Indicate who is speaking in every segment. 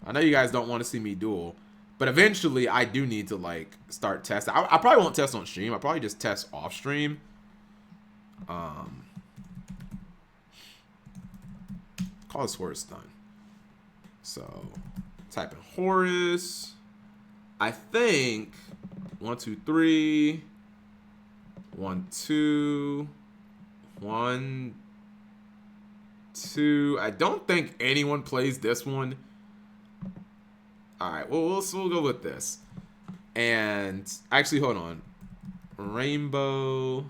Speaker 1: I know you guys don't want to see me duel, but eventually I do need to like start testing. I probably won't test on stream. I'll probably just test off stream. Call this Horus done. So type in Horus. I think 1, 2, 3. 1, 2. 1, 2. I don't think anyone plays this one. All right, well, we'll go with this. And actually, hold on. Rainbow.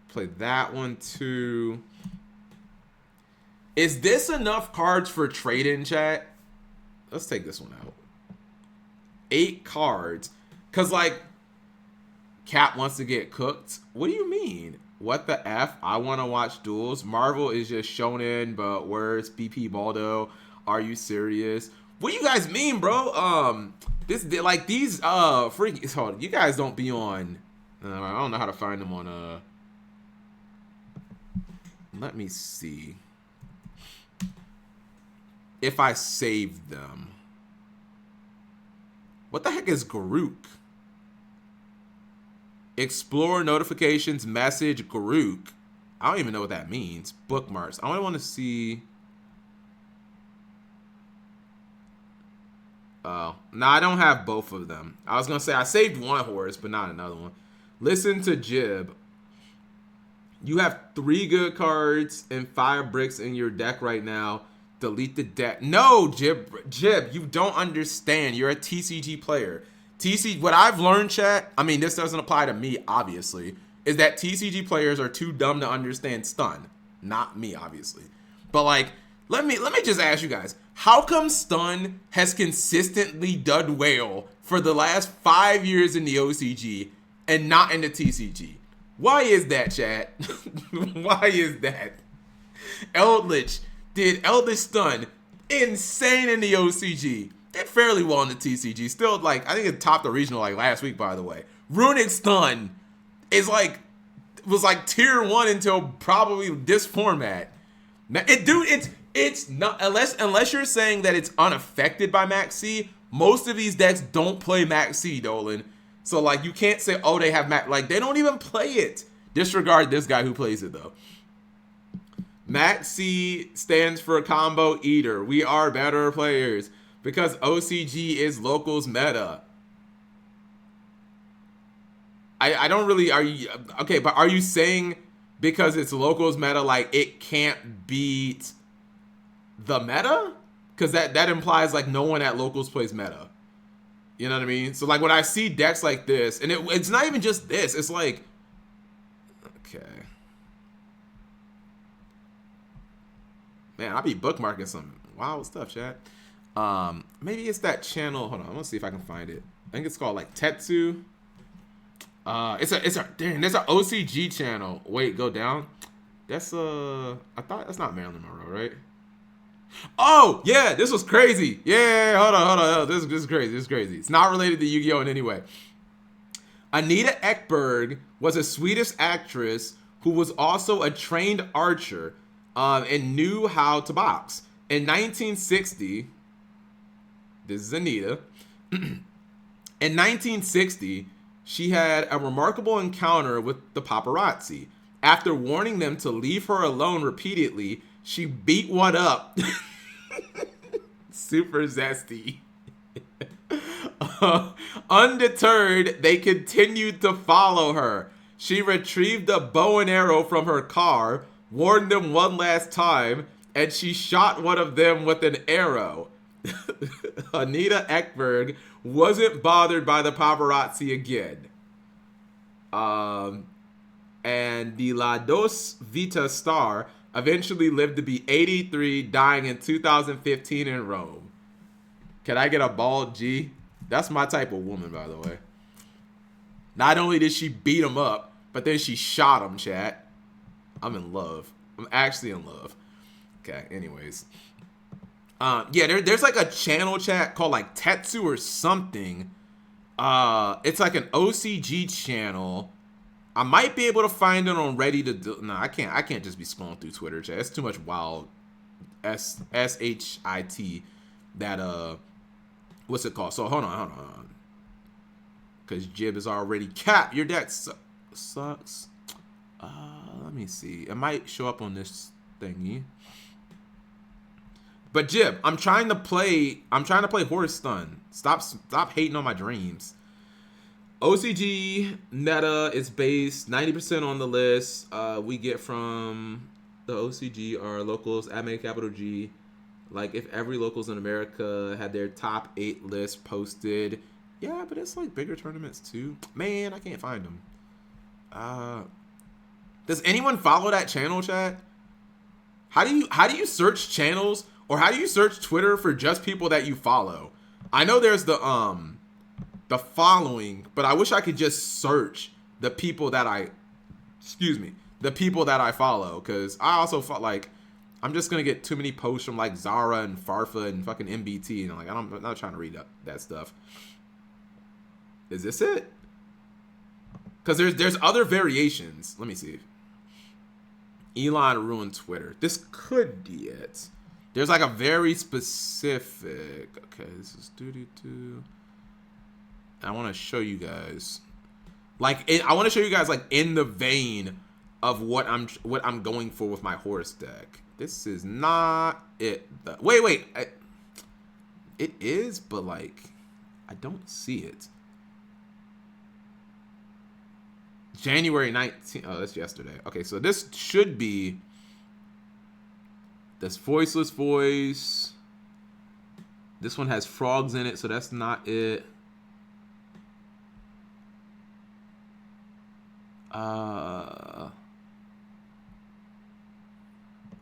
Speaker 1: Play that one too. Is this enough cards for trade-in, chat? Let's take this one out. 8 cards. Because, like, Cap wants to get cooked. What do you mean? What the F? I want to watch duels. Marvel is just shonen, but where's BP Baldo? Are you serious? What do you guys mean, bro? These freaky. Hold on. You guys don't be on. I don't know how to find them on. Let me see. If I saved them. What the heck is Garuk? Explore notifications, message, Garuk. I don't even know what that means. Bookmarks. I only want to see. Oh, no, I don't have both of them. I was going to say I saved one Horus, but not another one. Listen to Jib. You have 3 good cards and 5 bricks in your deck right now. Delete the deck. No, Jib, you don't understand. You're a TCG player. What I've learned, chat, I mean, this doesn't apply to me, obviously, is that TCG players are too dumb to understand stun. Not me, obviously. But, like, let me just ask you guys, how come stun has consistently done well for the last 5 years in the OCG and not in the TCG? Why is that, chat? Why is that? Eldritch did Eldritch stun insane in the OCG. Did fairly well in the TCG. Still, like, I think it topped the regional like last week, by the way. Runic stun is like was like tier 1 until probably this format. Now, it's not unless you're saying that it's unaffected by Max C. Most of these decks don't play Max C, Dolan. So like you can't say, oh, they have Max, like they don't even play it. Disregard this guy who plays it though. Max C stands for combo eater. We are better players because OCG is locals meta. I don't really, are you, okay, but are you saying because it's locals meta, like it can't beat the meta? Because that implies like no one at locals plays meta. You know what I mean? So like when I see decks like this, and it's not even just this, it's like, okay. Man, I'll be bookmarking some wild stuff, chat. Maybe it's that channel. Hold on, I want to see if I can find it. I think it's called like Tetsu. There's an OCG channel. Wait, go down. That's I thought that's not Marilyn Monroe, right? Oh yeah, this was crazy. Yeah, hold on. This is crazy. This is crazy. It's not related to Yu-Gi-Oh in any way. Anita Ekberg was a Swedish actress who was also a trained archer and knew how to box. In 1960, this is Anita. In 1960, she had a remarkable encounter with the paparazzi. After warning them to leave her alone repeatedly, she beat one up. Super zesty. Undeterred, they continued to follow her. She retrieved a bow and arrow from her car, warned them one last time, and she shot one of them with an arrow. Anita Ekberg wasn't bothered by the paparazzi again. And the La Dos Vita star eventually lived to be 83, dying in 2015 in Rome. Can I get a bald G? That's my type of woman, by the way. Not only did she beat him up, but then she shot him, chat. I'm in love. I'm actually in love. Okay, anyways. Yeah, there's like a channel, chat, called like Tetsu or something. It's like an OCG channel. I might be able to find it on Ready to do. No, I can't just be scrolling through Twitter, chat. It's too much wild shit. that what's it called? So hold on. Because Jib is already capped. Your deck sucks. Let me see. It might show up on this thingy. But Jib, I'm trying to play Horus Stun. Stop hating on my dreams. OCG meta is based 90% on the list. We get from the OCG are locals, admin capital G. Like if every locals in America had their top 8 list posted. Yeah, but it's like bigger tournaments too. Man, I can't find them. Does anyone follow that channel, chat? How do you search channels, or how do you search Twitter for just people that you follow? I know there's the following, but I wish I could just search the people that I follow, because I also felt like I'm just gonna get too many posts from like Zara and Farfa and fucking MBT, and I'm not trying to read that stuff. Is this it? Because there's other variations. Let me see. Elon ruined Twitter. This could be it. There's like a very specific. Okay, this is 2. I want to show you guys. I want to show you guys like in the vein of what I'm going for with my Horus deck. This is not it. Wait. It is, but like I don't see it. January 19th. Oh, that's yesterday. Okay, so this should be this voiceless voice. This one has frogs in it, so that's not it.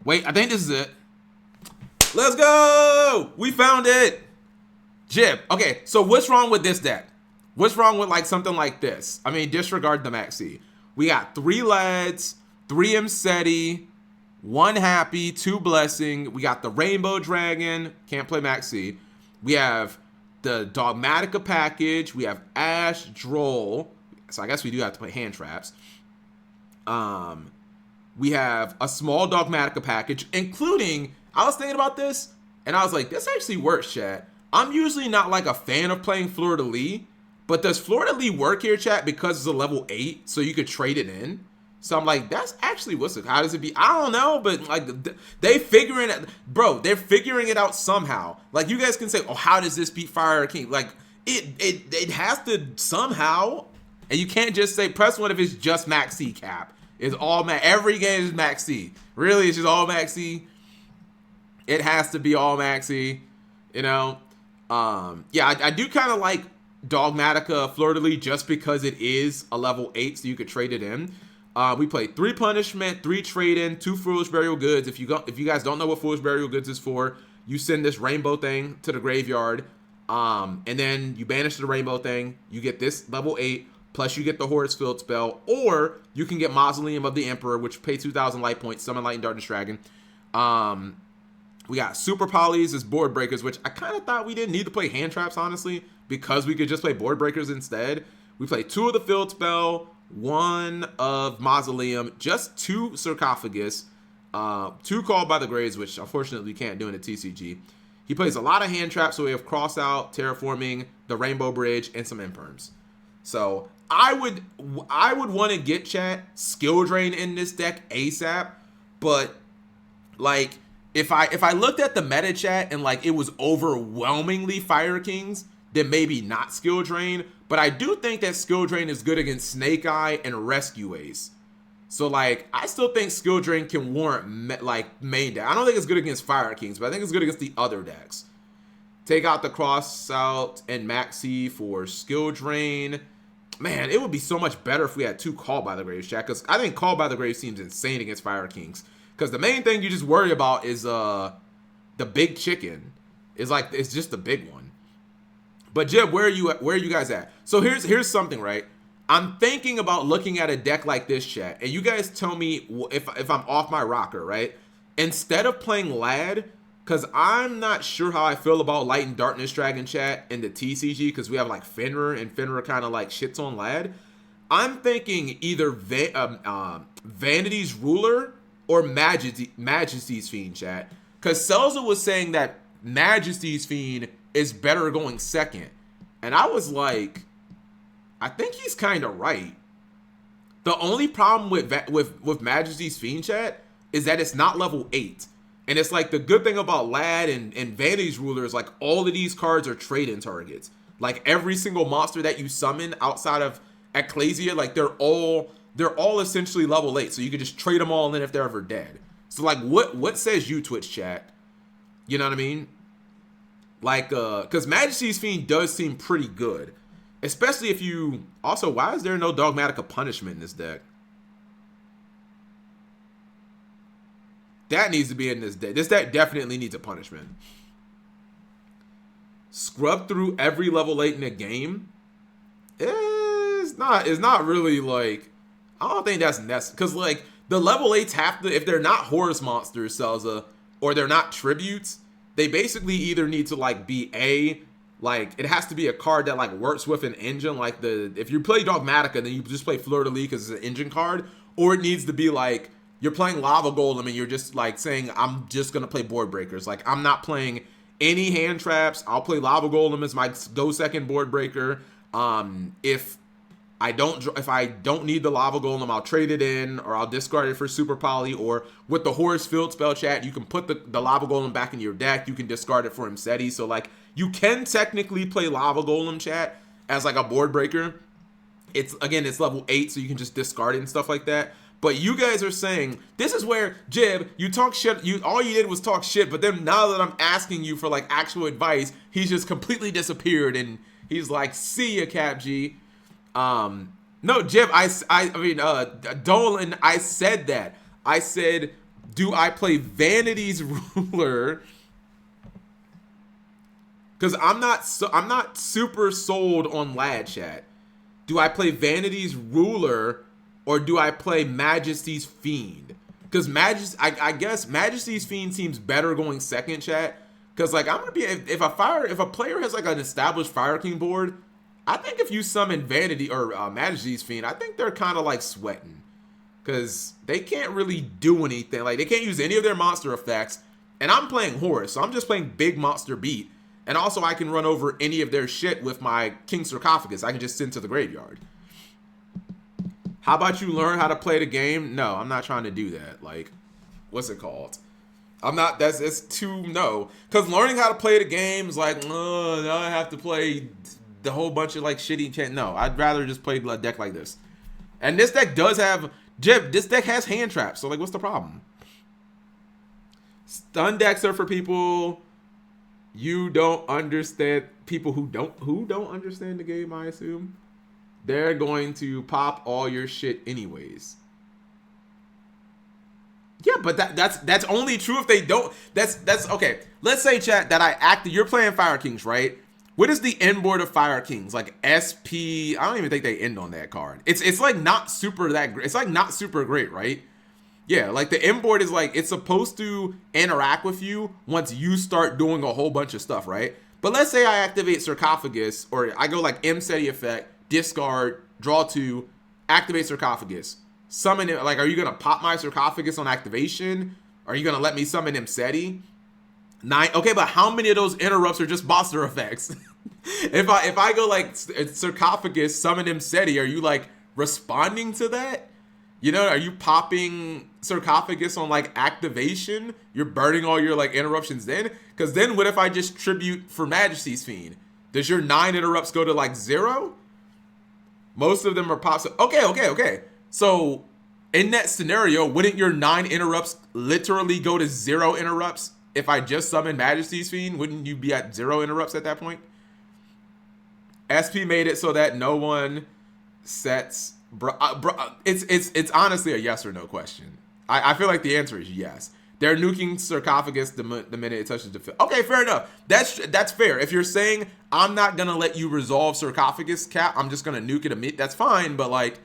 Speaker 1: Wait, I think this is it. Let's go! We found it! Jib. Okay, so what's wrong with this deck? What's wrong with like something like this? I mean, disregard the Maxi. We got 3 Lads, 3 Mseti, 1 Happy, 2 Blessing. We got the Rainbow Dragon. Can't play Maxi. We have the Dogmatica package. We have Ash, Droll. So I guess we do have to play hand traps. We have a small Dogmatica package, including, I was thinking about this, and I was like, this actually works, chat. I'm usually not like a fan of playing Fleur-de-Lis, but does Fleur-de-Lis work here, chat, because it's a level 8, so you could trade it in? So I'm like, that's actually, how does it be? I don't know, but like, they're figuring it out somehow. Like, you guys can say, oh, how does this beat Fire King? Like, it has to somehow, and you can't just say, press 1 if it's just Max C cap. It's all every game is Max C. Really, it's just all Max C. It has to be all Max C, you know? Yeah, I do kind of like Dogmatica Fleur-de-Lis just because it is a level 8, so you could trade it in. We played 3 Punishment, 3 Trade-In, 2 Foolish Burial Goods. If you guys don't know what Foolish Burial Goods is for, you send this rainbow thing to the graveyard, and then you banish the rainbow thing. You get this level 8, plus you get the Horus Field spell, or you can get Mausoleum of the Emperor, which pay 2,000 light points, summon Light and Darkness Dragon. We got Super Polys as board breakers, which I kind of thought we didn't need to play hand traps, honestly, because we could just play board breakers instead. We played 2 of the Field Spell, 1 of Mausoleum, just 2 Sarcophagus, 2 Called by the Graves, which unfortunately we can't do in the TCG. He plays a lot of hand traps, so we have Cross Out, Terraforming, the Rainbow Bridge, and some Imperms. So I would want to get, chat, Skill Drain in this deck ASAP, but like if I looked at the meta, chat, and like it was overwhelmingly Fire Kings, then maybe not Skill Drain. But I do think that Skill Drain is good against Snake Eye and Rescue Ace. So like I still think Skill Drain can warrant main deck. I don't think it's good against Fire Kings, but I think it's good against the other decks. Take out the Cross Out and Maxi for Skill Drain. Man, it would be so much better if we had 2 Called by the Graves, chat, because I think Called by the Graves seems insane against Fire Kings. Because the main thing you just worry about is the big chicken. It's just the big one. But Jeb, where are you guys at? So here's something, right? I'm thinking about looking at a deck like this, chat, and you guys tell me if I'm off my rocker, right? Instead of playing Lad, because I'm not sure how I feel about Light and Darkness Dragon, chat, in the TCG, because we have like Fenrir, and Fenrir kind of like shits on Lad. I'm thinking either Vanity's Ruler or Majesty's Fiend, chat. Because Selza was saying that Majesty's Fiend is better going second. And I was like, I think he's kind of right. The only problem with Majesty's Fiend, chat, is that it's not level 8. And it's like the good thing about Lad and Vanity's Ruler is like all of these cards are trade-in targets. Like every single monster that you summon outside of Ecclesia, like they're all essentially level 8. So you can just trade them all in if they're ever dead. So like what says you, Twitch chat? You know what I mean? Like because Majesty's Fiend does seem pretty good. Especially if you also, why is there no Dogmatica punishment in this deck? That needs to be in this deck. This deck definitely needs a punishment. Scrub through every level 8 in a game. It's not really like, I don't think that's necessary. Because like the level 8s have to, if they're not Horus monsters, Salza, or they're not tributes, they basically either need to like be like it has to be a card that like works with an engine. Like if you play Dogmatica, then you just play Fleur de Lis because it's an engine card, or it needs to be like you're playing Lava Golem and you're just like saying, I'm just gonna play board breakers. Like I'm not playing any hand traps. I'll play Lava Golem as my go second board breaker. If I don't need the Lava Golem, I'll trade it in, or I'll discard it for Super Poly, or with the Horus Field Spell, chat, you can put the Lava Golem back in your deck. You can discard it for Imseti. So like you can technically play Lava Golem, chat, as like a board breaker. It's level 8, so you can just discard it and stuff like that. But you guys are saying, this is where, Jib, you talk shit, all you did was talk shit, but then now that I'm asking you for like actual advice, he's just completely disappeared and he's like, see ya, Cap G. No, Jib, Dolan, I said that. I said, do I play Vanity's Ruler? Because I'm not super sold on Lad, chat. Do I play Vanity's Ruler or do I play Majesty's Fiend? Because I guess Majesty's Fiend seems better going second, chat. Because like I'm gonna be if a player has like an established Fire King board, I think if you summon Vanity or Majesty's Fiend, I think they're kind of like sweating. Because they can't really do anything. Like they can't use any of their monster effects. And I'm playing Horus, so I'm just playing big monster beat. And also I can run over any of their shit with my King Sarcophagus. I can just send to the graveyard. How about you learn how to play the game? No, I'm not trying to do that. Like, what's it called? It's too, no. Because learning how to play the game is like, now I have to play the whole bunch of like shitty, no, I'd rather just play a deck like this. And this deck does have, Jib, this deck has hand traps. So like, what's the problem? Stun decks are for people you don't understand, people who don't understand the game, I assume. They're going to pop all your shit anyways. Yeah, but that's only true if they don't. That's okay. Let's say, chat, that you're playing Fire Kings, right? What is the end board of Fire Kings? Like SP, I don't even think they end on that card. It's like not super that great. It's like not super great, right? Yeah, like the end board is like, it's supposed to interact with you once you start doing a whole bunch of stuff, right? But let's say I activate Sarcophagus, or I go like Imseti effect, discard, draw 2, activate Sarcophagus. Summon it, like, are you gonna pop my Sarcophagus on activation? Are you gonna let me summon Imseti? 9, okay, but how many of those interrupts are just monster effects? if I go like Sarcophagus, summon Imseti, are you like responding to that? You know, are you popping Sarcophagus on like activation? You're burning all your like interruptions then? Because then what if I just tribute for Majesty's Fiend? Does your 9 interrupts go to like 0? Most of them are pops. Okay. So in that scenario, wouldn't your 9 interrupts literally go to 0 interrupts? If I just summon Majesty's Fiend, wouldn't you be at 0 interrupts at that point? SP made it so that no one sets. It's honestly a yes or no question. I feel like the answer is yes. They're nuking Sarcophagus the minute it touches the field. Okay, fair enough. That's fair. If you're saying I'm not gonna let you resolve Sarcophagus, Cap, I'm just gonna nuke it. That's fine. But like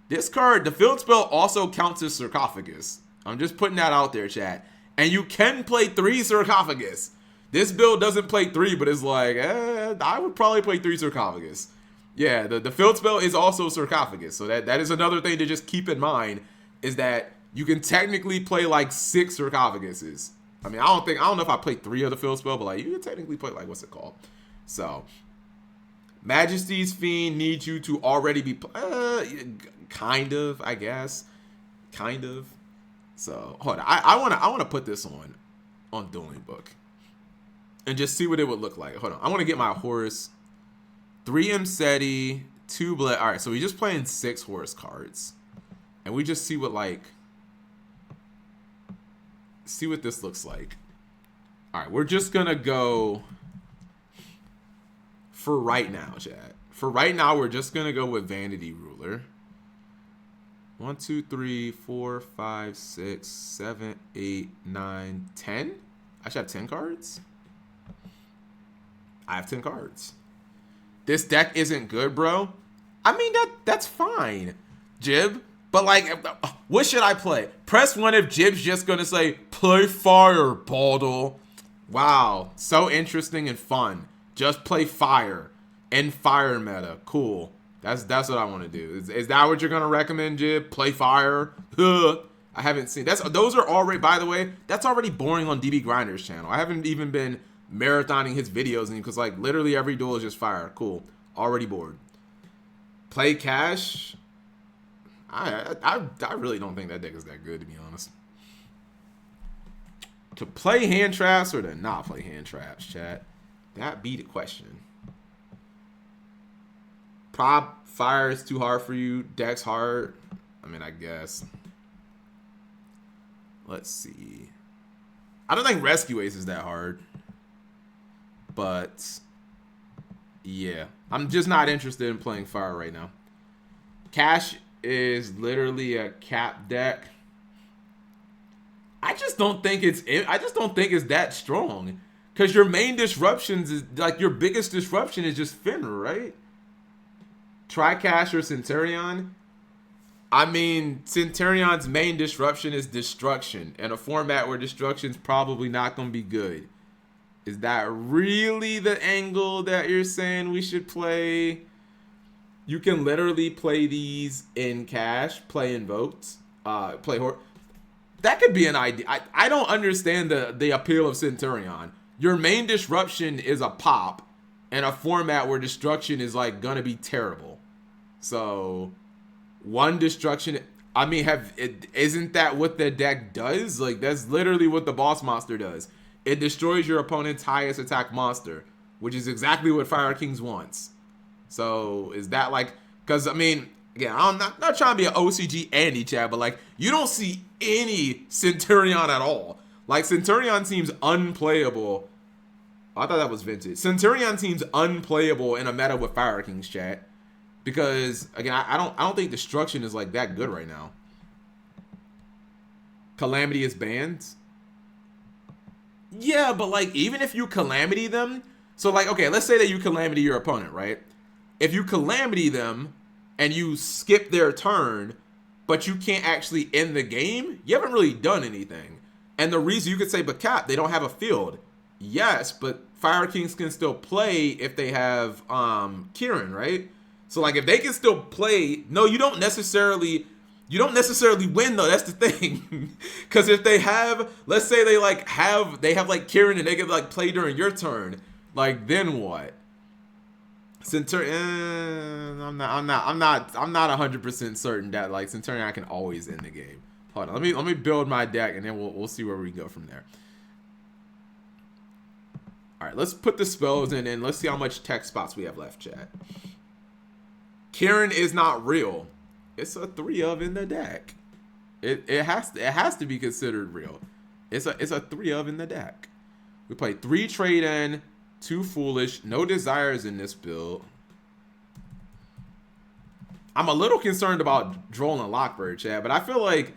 Speaker 1: this card, the field spell also counts as Sarcophagus. I'm just putting that out there, chat. And you can play 3 Sarcophagus. This build doesn't play 3, but it's like I would probably play 3 Sarcophagus. Yeah, the field spell is also Sarcophagus. So that is another thing to just keep in mind, is that you can technically play like 6 Sarcophaguses. I mean, I don't know if I played 3 of the field spell, but like you can technically play like what's it called? So Majesty's Fiend needs you to already be kind of, I guess. Kind of. So hold on. I wanna put this on Dueling Book. And just see what it would look like. Hold on. I want to get my Horus. 3 Mseti, 2 Bled. Alright, so we just playing 6 Horus cards. And we just see what like see what this looks like. Alright, we're just gonna go for right now, chat. For right now, we're just gonna go with Vanity Ruler. 1, 2, 3, 4, 5, 6, 7, 8, 9, 10. I should have 10 cards. I have 10 cards. This deck isn't good, bro. I mean, that's fine, Jib. But like, what should I play? Press 1 if Jib's just gonna say, play fire, Baldle. Wow, so interesting and fun. Just play fire. And fire meta. Cool. That's what I want to do. Is that what you're gonna recommend, Jib? Play fire? I haven't seen those are already, by the way, that's already boring on DB Grinder's channel. I haven't even been marathoning his videos because like literally every duel is just fire. Cool. Already bored. Play cash. I really don't think that deck is that good, to be honest. To play hand traps or to not play hand traps, chat? That be the question. Prop fire is too hard for you. Deck's hard. I mean, I guess. Let's see. I don't think Rescue Ace is that hard. But yeah, I'm just not interested in playing fire right now. Cash is literally a cap deck. I just don't think it's that strong. Cause your main disruptions is like your biggest disruption is just Finra, right? Try Cash or Centurion. I mean, Centurion's main disruption is destruction, in a format where destruction's probably not gonna be good. Is that really the angle that you're saying we should play? You can literally play these in cash, play invoked, play Horus. That could be an idea. I don't understand the appeal of Centurion. Your main disruption is a pop in a format where destruction is like gonna be terrible. So one destruction, I mean, isn't that what the deck does? Like that's literally what the boss monster does. It destroys your opponent's highest attack monster, which is exactly what Fire Kings wants. So is that like, because I mean, again, I'm not trying to be an OCG Andy chat, but like you don't see any Centurion at all. Like Centurion seems unplayable. Oh, I thought that was vintage. Centurion seems unplayable in a meta with Fire Kings chat. Because again, I don't think destruction is like that good right now. Calamity is banned. Yeah, but like even if you calamity them, so like okay, let's say that you calamity your opponent, right? If you calamity them and you skip their turn, but you can't actually end the game, you haven't really done anything. And the reason you could say, but Cap, they don't have a field. Yes, but Fire Kings can still play if they have Kieran, right? So like if they can still play, no, you don't necessarily win though. That's the thing. Because if they have, let's say they have like Kieran and they can like play during your turn, like then what? Centurion, I'm not 100% certain that like Centurion can always end the game. Hold on, let me build my deck and then we'll see where we go from there. All right, let's put the spells in and let's see how much tech spots we have left, chat. Kieran is not real. It's a 3 of in the deck. It has to be considered real. It's a 3 of in the deck. We play 3 trade in, 2 foolish, no desires in this build. I'm a little concerned about Droll and Lockbird, chat, but I feel like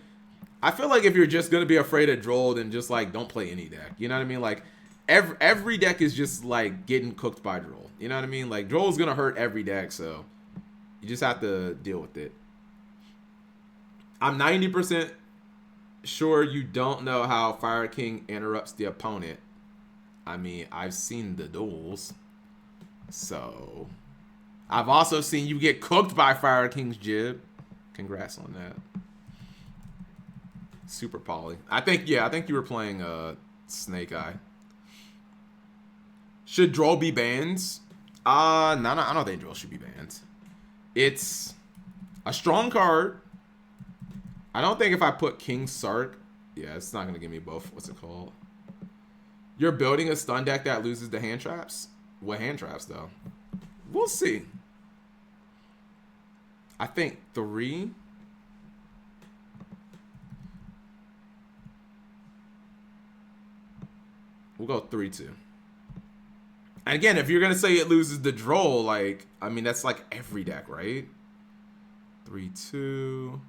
Speaker 1: if you're just gonna be afraid of Droll, then just like don't play any deck. You know what I mean? Like every deck is just like getting cooked by Droll. You know what I mean? Like Droll's gonna hurt every deck, so you just have to deal with it. I'm 90% sure you don't know how Fire King interrupts the opponent. I mean, I've seen the duels. So, I've also seen you get cooked by Fire King's Jib. Congrats on that. Super Poly. I think you were playing Snake Eye. Should Droll be banned? No, I don't think Droll should be banned. It's a strong card. I don't think if I put King Sark, yeah, it's not gonna give me both. What's it called? You're building a stun deck that loses to hand traps? What hand traps though? We'll see. I think 3. We'll go 3-2. And again, if you're gonna say it loses the Droll, like, I mean, that's like every deck, right? 3-2.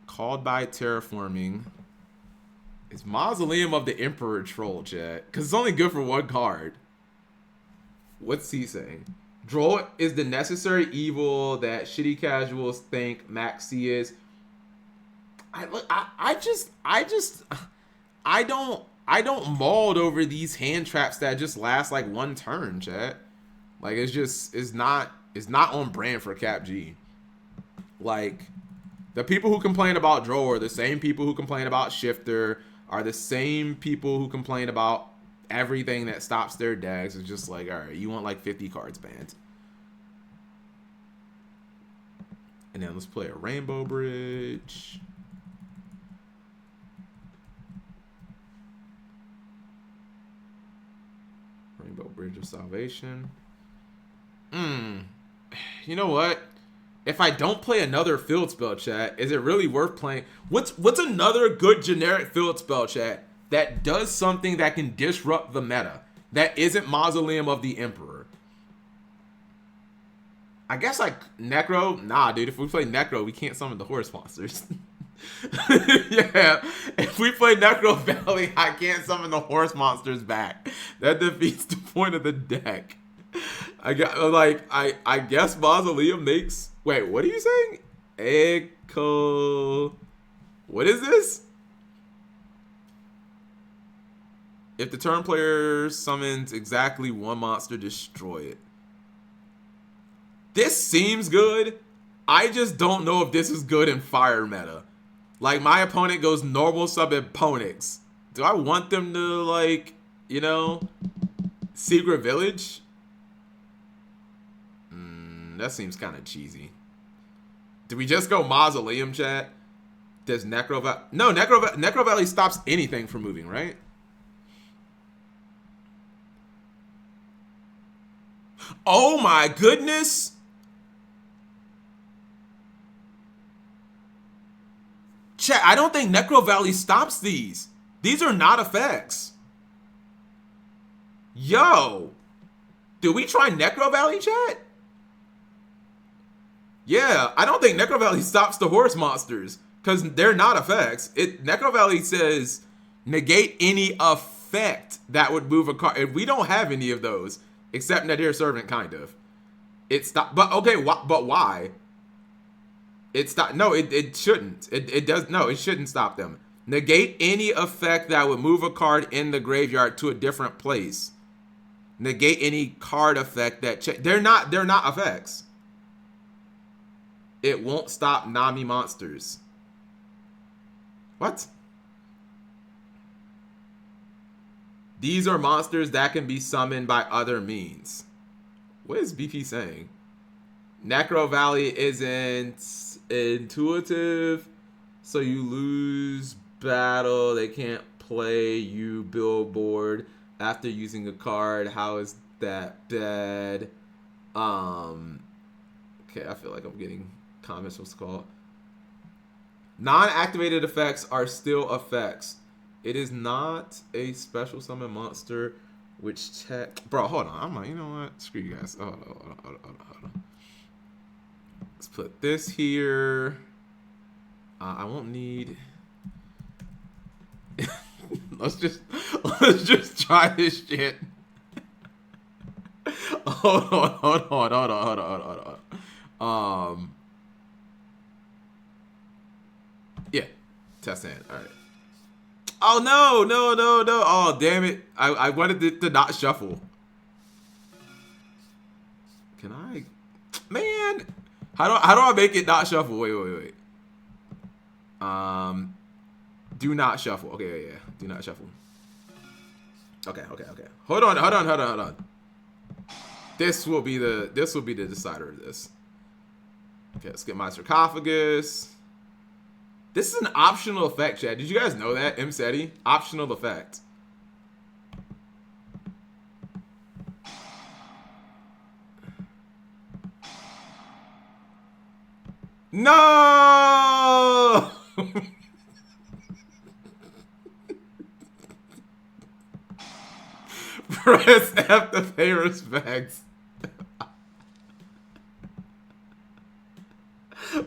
Speaker 1: Called by Terraforming. It's Mausoleum of the Emperor troll, chat. Because it's only good for 1 card. What's he saying? Droll is the necessary evil that shitty casuals think Maxi is. I don't mauled over these hand traps that just last like 1 turn, chat. Like it's not on brand for Cap G. Like, the people who complain about Droll are the same people who complain about Shifter, are the same people who complain about everything that stops their decks. It's just like, all right, you want like 50 cards banned. And then let's play a Rainbow Bridge. Rainbow Bridge of Salvation. You know what? If I don't play another field spell, chat, is it really worth playing? What's another good generic field spell, chat, that does something that can disrupt the meta, that isn't Mausoleum of the Emperor? I guess like Necro. Nah, dude, if we play Necro, we can't summon the horse monsters. Yeah, if we play Necro Valley, I can't summon the horse monsters back. That defeats the point of the deck. I guess Mausoleum makes. Wait, what are you saying? Echo. What is this? If the turn player summons exactly 1 monster, destroy it. This seems good. I just don't know if this is good in fire meta. Like, my opponent goes normal sub Ponix. Do I want them to, like, you know, Secret Village? That seems kind of cheesy. Do we just go Mausoleum, chat? Does Necro Valley... No, Necro Valley stops anything from moving, right? Oh my goodness! Chat, I don't think Necro Valley stops these. These are not effects. Yo! Did we try Necro Valley, chat? Yeah, I don't think Necro Valley stops the horse monsters, because they're not effects. Necro Valley says negate any effect that would move a card. If we don't have any of those, except Nadir Servant, kind of. It stop. But okay, but why? It stop. No, it shouldn't. It does. No, it shouldn't stop them. Negate any effect that would move a card in the graveyard to a different place. Negate any card effect that they're not effects. It won't stop Nami monsters. What? These are monsters that can be summoned by other means. What is BP saying? Necro Valley isn't intuitive, so you lose battle. They can't play you billboard after using a card. How is that bad? Okay, I feel like I'm getting comments. What's it called? Non-activated effects are still effects. It is not a special summon monster, which bro, hold on. I'm like, you know what? Screw you guys. Hold on. Let's put this here. I won't need. let's just try this shit. Hold on. Yeah, test hand. All right. Oh no! Oh damn it! I wanted it to not shuffle. Can I? Man, how do I make it not shuffle? Wait. Do not shuffle. Okay, yeah. Do not shuffle. Okay. Hold on. This will be the decider of this. Okay, let's get my sarcophagus. This is an optional effect, chat. Did you guys know that? MSETI? Optional effect. No! Press F to pay respects.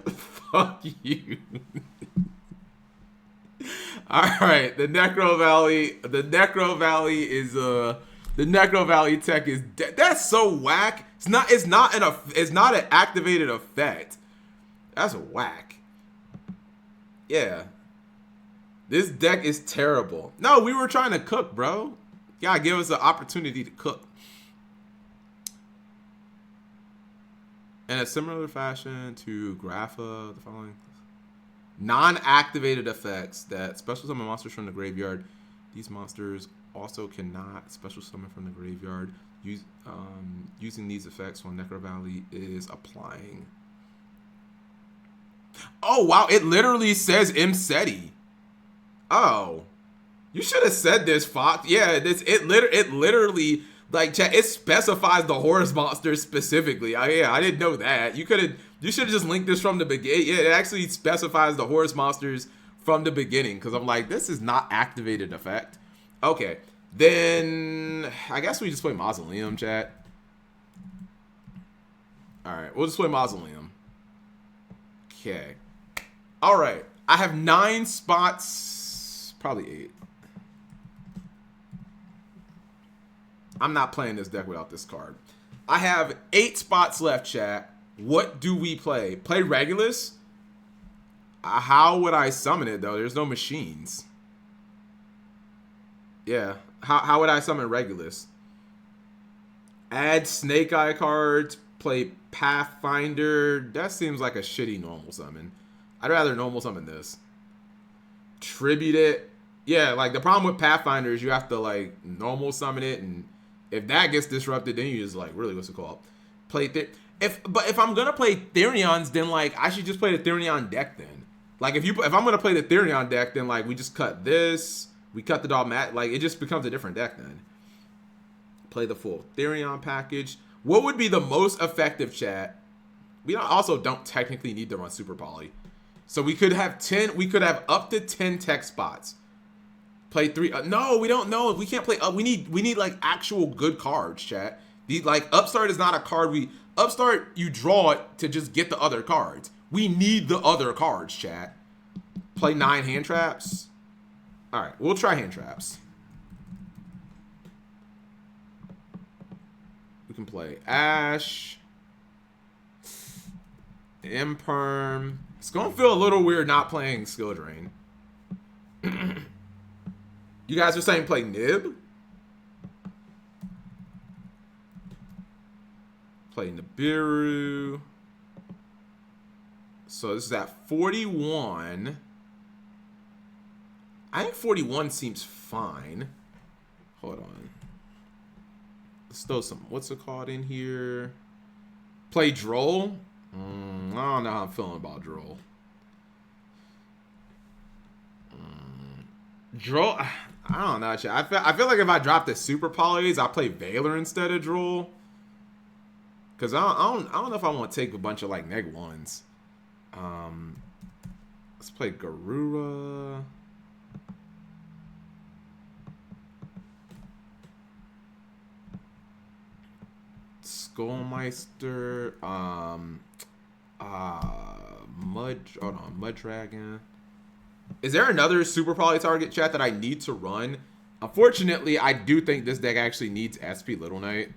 Speaker 1: Fuck you. Alright, the Necro Valley is the Necro Valley tech is that's so whack. It's not an activated effect. That's whack. Yeah. This deck is terrible. No, we were trying to cook, bro. You gotta give us an opportunity to cook. In a similar fashion to Grapha, the following non-activated effects that special summon monsters from the graveyard. These monsters also cannot special summon from the graveyard. Using these effects when Necro Valley is applying. Oh wow! It literally says MSETI. Oh, you should have said this, Fox. Yeah, it literally like chat. It specifies the Horus monster specifically. I didn't know that. You should have just linked this from the beginning. Yeah, it actually specifies the Horus monsters from the beginning. Because I'm like, this is not activated effect. Okay, then I guess we just play Mausoleum, chat. All right, we'll just play Mausoleum. Okay. All right. I have 9 spots, probably 8. I'm not playing this deck without this card. I have 8 spots left, chat. What do we play? Play Regulus? How would I summon it, though? There's no machines. Yeah. How would I summon Regulus? Add Snake Eye cards. Play Pathfinder. That seems like a shitty normal summon. I'd rather normal summon this. Tribute it. Yeah, like the problem with Pathfinder is you have to like normal summon it, and if that gets disrupted, then you just like really what's it called? Play if I'm gonna play Therions, then like I should just play the Therion deck then. Like if I'm gonna play the Therion deck, then like we just cut this, we cut the Dogmat, like it just becomes a different deck then. Play the full Therion package. What would be the most effective, chat? We also don't technically need to run Super Poly. So we could have 10, we could have up to 10 tech spots. Play 3. No, we don't know. We can't play up. We need like actual good cards, chat. Like Upstart is not a card Upstart, you draw it to just get the other cards. We need the other cards, chat. Play 9 hand traps. All right, we'll try hand traps. We can play Ash, Imperm. It's gonna feel a little weird not playing Skill Drain. You guys are saying play Nib? Play Nibiru. So this is at 41. I think 41 seems fine. Hold on. Let's throw some, what's it called in here? Play Droll? I don't know how I'm feeling about Droll. Droll, I don't know. I feel like if I drop the Super Polys, I play Valor instead of Droll. Because I don't know if I want to take a bunch of like neg ones. Let's play Garura. Skullmeister. Mud Dragon. Is there another Super Poly target, chat, that I need to run? Unfortunately, I do think this deck actually needs SP Little Knight.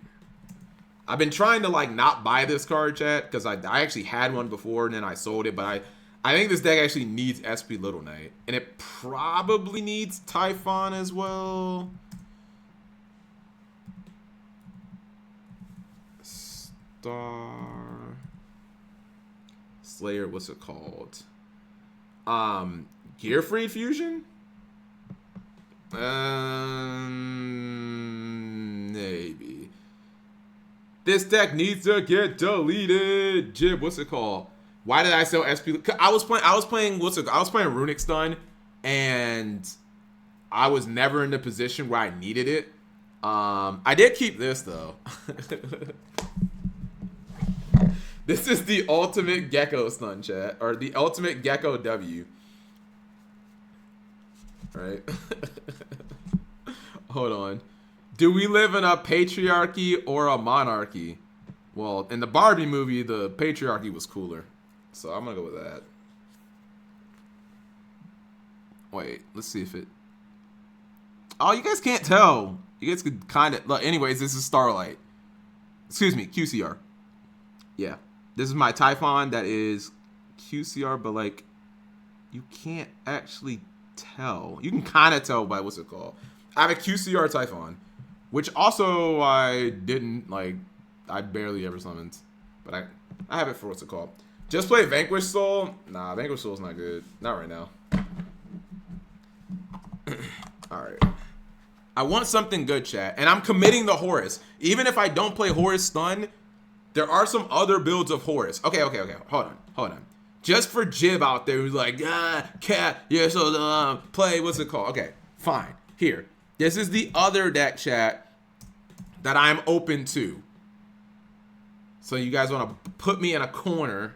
Speaker 1: I've been trying to like not buy this card, chat, because I actually had one before and then I sold it, but I think this deck actually needs SP Little Knight. And it probably needs Typhon as well. Star Slayer, what's it called? Gearfried Fusion? Maybe. This deck needs to get deleted. Jib, what's it called? Why did I sell SP? I was playing Runic Stun, and I was never in the position where I needed it. I did keep this though. This is the ultimate Gecko Stun, chat, or the ultimate Gecko W. Right? Hold on. Do we live in a patriarchy or a monarchy? Well, in the Barbie movie, the patriarchy was cooler. So I'm gonna go with that. Wait, let's see if it... Oh, you guys can't tell. You guys could kind of... Anyways, this is Starlight. Excuse me, QCR. Yeah. This is my Typhon that is QCR, but like, you can't actually tell. You can kind of tell by what's it called. I have a QCR Typhon, which also I didn't, like, I barely ever summoned. But I have it for what's it called. Just play Vanquish Soul? Nah, Vanquish Soul's not good. Not right now. Alright. I want something good, chat. And I'm committing the Horus. Even if I don't play Horus Stun, there are some other builds of Horus. Okay. Hold on. Just for Jib out there who's like, cat, yeah, so play, what's it called? Okay, fine. Here. This is the other deck, chat, that I'm open to. So you guys want to put me in a corner.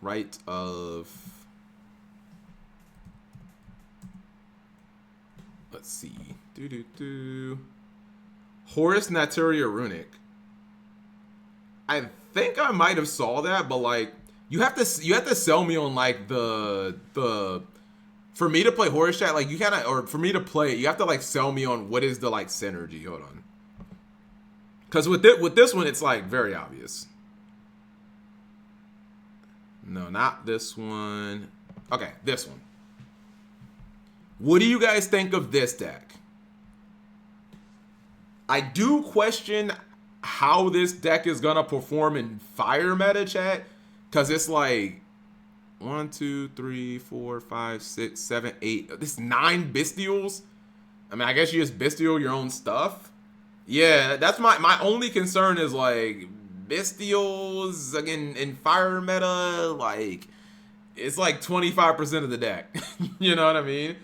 Speaker 1: Right of... Let's see. Horus Naturia Runic. I think I might have saw that, but like you have to sell me on like the for me to play Horus, chat, like you kinda, or for me to play it, you have to like sell me on what is the like synergy. Hold on. Cause with this one it's like very obvious. No, not this one. Okay, this one. What do you guys think of this deck? I do question how this deck is gonna perform in fire meta, chat, because it's like 1, 2, 3, 4, 5, 6, 7, 8. This 9 Bestials. I mean, I guess you just Bestial your own stuff. Yeah, that's my only concern is like Bestials again in fire meta. Like it's like 25% of the deck. You know what I mean?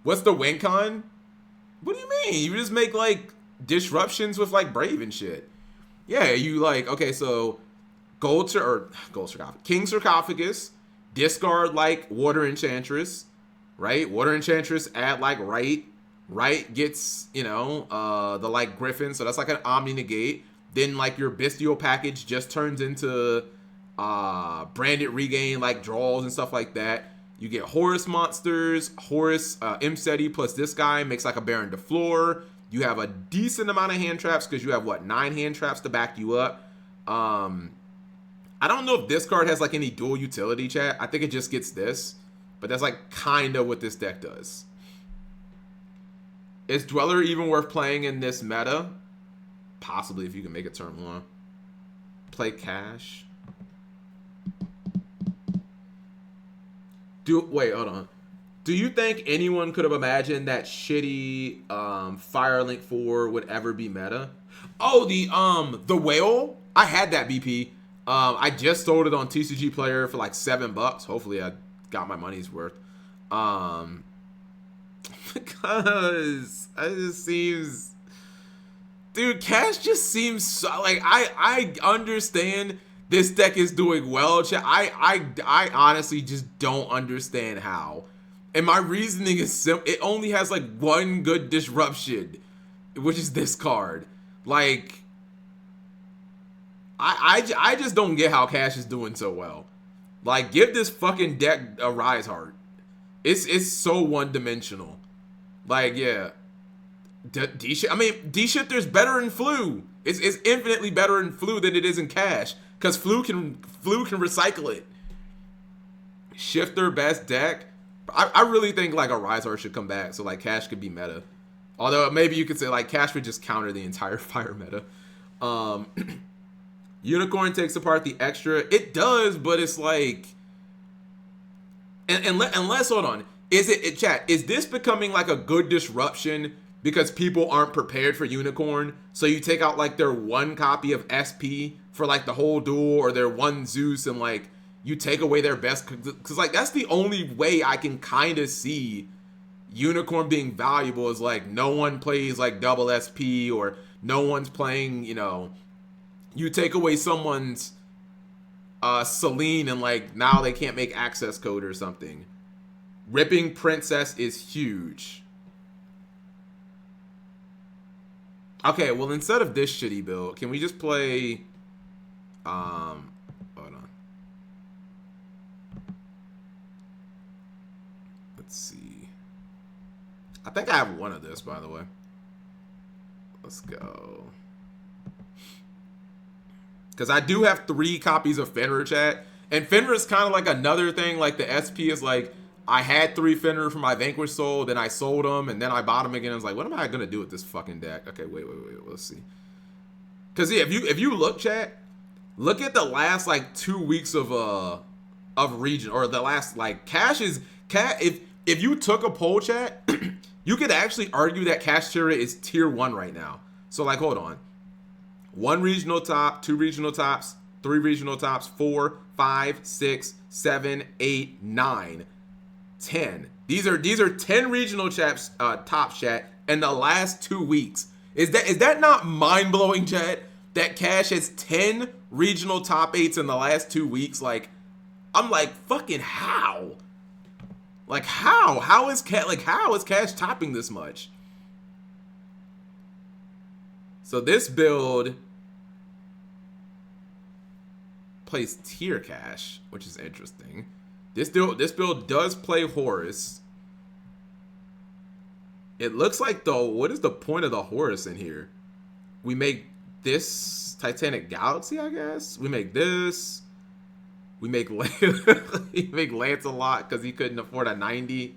Speaker 1: What's the win con? What do you mean? You just make like disruptions with like Brave and shit. Yeah, you like, okay, so King Sarcophagus, discard like Water Enchantress, right? Water Enchantress add like right gets, you know, the like Griffin, so that's like an Omni Negate. Then like your Bestial package just turns into Branded Regain, like draws and stuff like that. You get Horus monsters, Horus Imseti plus this guy makes like a Baron de Floor. You have a decent amount of hand traps because you have, what, 9 hand traps to back you up. I don't know if this card has like any dual utility, chat. I think it just gets this. But that's like kind of what this deck does. Is Dweller even worth playing in this meta? Possibly if you can make it turn 1. Play Cash. Wait, hold on. Do you think anyone could have imagined that shitty Firelink 4 would ever be meta? Oh, the whale? I had that BP. I just sold it on TCG Player for like $7. Hopefully I got my money's worth. Because it just seems... Dude, Cash just seems so, like, I understand this deck is doing well. I honestly just don't understand how. And my reasoning is simple. It only has like one good disruption, which is this card. Like, I just don't get how Cash is doing so well. Like, give this fucking deck a Rise Heart. It's so one-dimensional. Like, yeah. D-Shifter's better in Flu. It's infinitely better in Flu than it is in Cash. Because Flu can recycle it. Shifter best deck. I really think like a Rise Heart should come back, so like Cash could be meta. Although maybe you could say like Cash would just counter the entire fire meta. Unicorn takes apart the extra. It does, but it's like, and unless hold on, is it chat? Is this becoming like a good disruption because people aren't prepared for Unicorn? So you take out like their one copy of SP for like the whole duel, or their one Zeus, and like you take away their best, because like that's the only way I can kind of see Unicorn being valuable, is like no one plays like double SP, or no one's playing, you know, you take away someone's Celine and like now they can't make access code or something. Ripping Princess is huge. Okay, well, instead of this shitty build, can we just play hold on. Let's see. I think I have one of this, by the way. Let's go. Because I do have 3 copies of Fenrir, chat. And Fenrir is kind of like another thing. Like the SP is like, I had 3 Fenrir for my Vanquish Soul, then I sold them, and then I bought them again. I was like, what am I going to do with this fucking deck? Okay, wait. Let's see. Because yeah, if you look, chat, look at the last like 2 weeks of region, or the last like if you took a poll, chat, you could actually argue that Cash Tier is tier 1 right now. So like, hold on. 1 regional top, 2 regional tops, 3 regional tops, 4, 5, 6, 7, 8, 9, 10. These are 10 regional chaps, top, chat, in the last 2 weeks. Is that not mind-blowing, chat? That Cash has 10 regional top 8s in the last 2 weeks? Like, I'm like, fucking how? Like, how? How is Cash topping this much? So this build plays tier Cash, which is interesting. This build does play Horus. It looks like, though, what is the point of the Horus in here? We make this Titanic Galaxy, I guess. We make this. We make we make Lancelot because he couldn't afford a 90.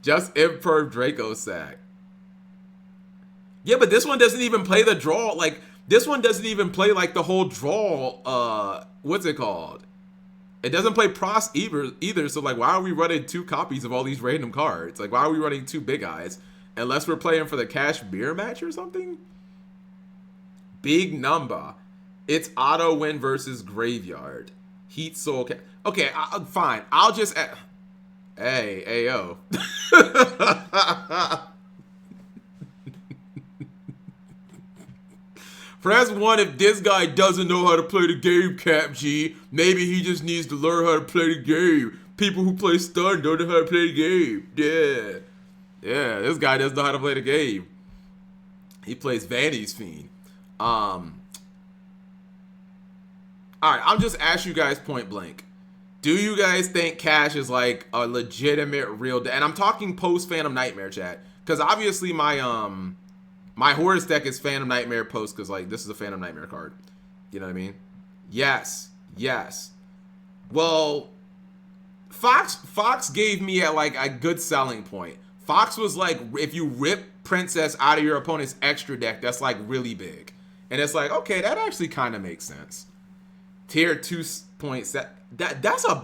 Speaker 1: Just Imperv Draco sack. Yeah, but this one doesn't even play the draw. Like, this one doesn't even play like the whole draw. What's it called? It doesn't play Pros either. So like, why are we running 2 copies of all these random cards? Like, why are we running 2 big eyes? Unless we're playing for the Cash beer match or something? Big number. It's auto win versus graveyard. Heat soul. Okay, fine. I'll just. Hey, yo. Press 1 if this guy doesn't know how to play the game, Cap G. Maybe he just needs to learn how to play the game. People who play Stun don't know how to play the game. Yeah. Yeah, this guy doesn't know how to play the game. He plays Vanity's Fiend. Alright, I'll just ask you guys point blank. Do you guys think Cash is like a legitimate real deck? And I'm talking post Phantom Nightmare, chat. Because obviously my Horus deck is Phantom Nightmare post, because like this is a Phantom Nightmare card. You know what I mean? Yes. Well, Fox gave me a good selling point. Fox was like, if you rip Princess out of your opponent's extra deck, that's like really big. And it's like, okay, that actually kind of makes sense. Tier 2.7.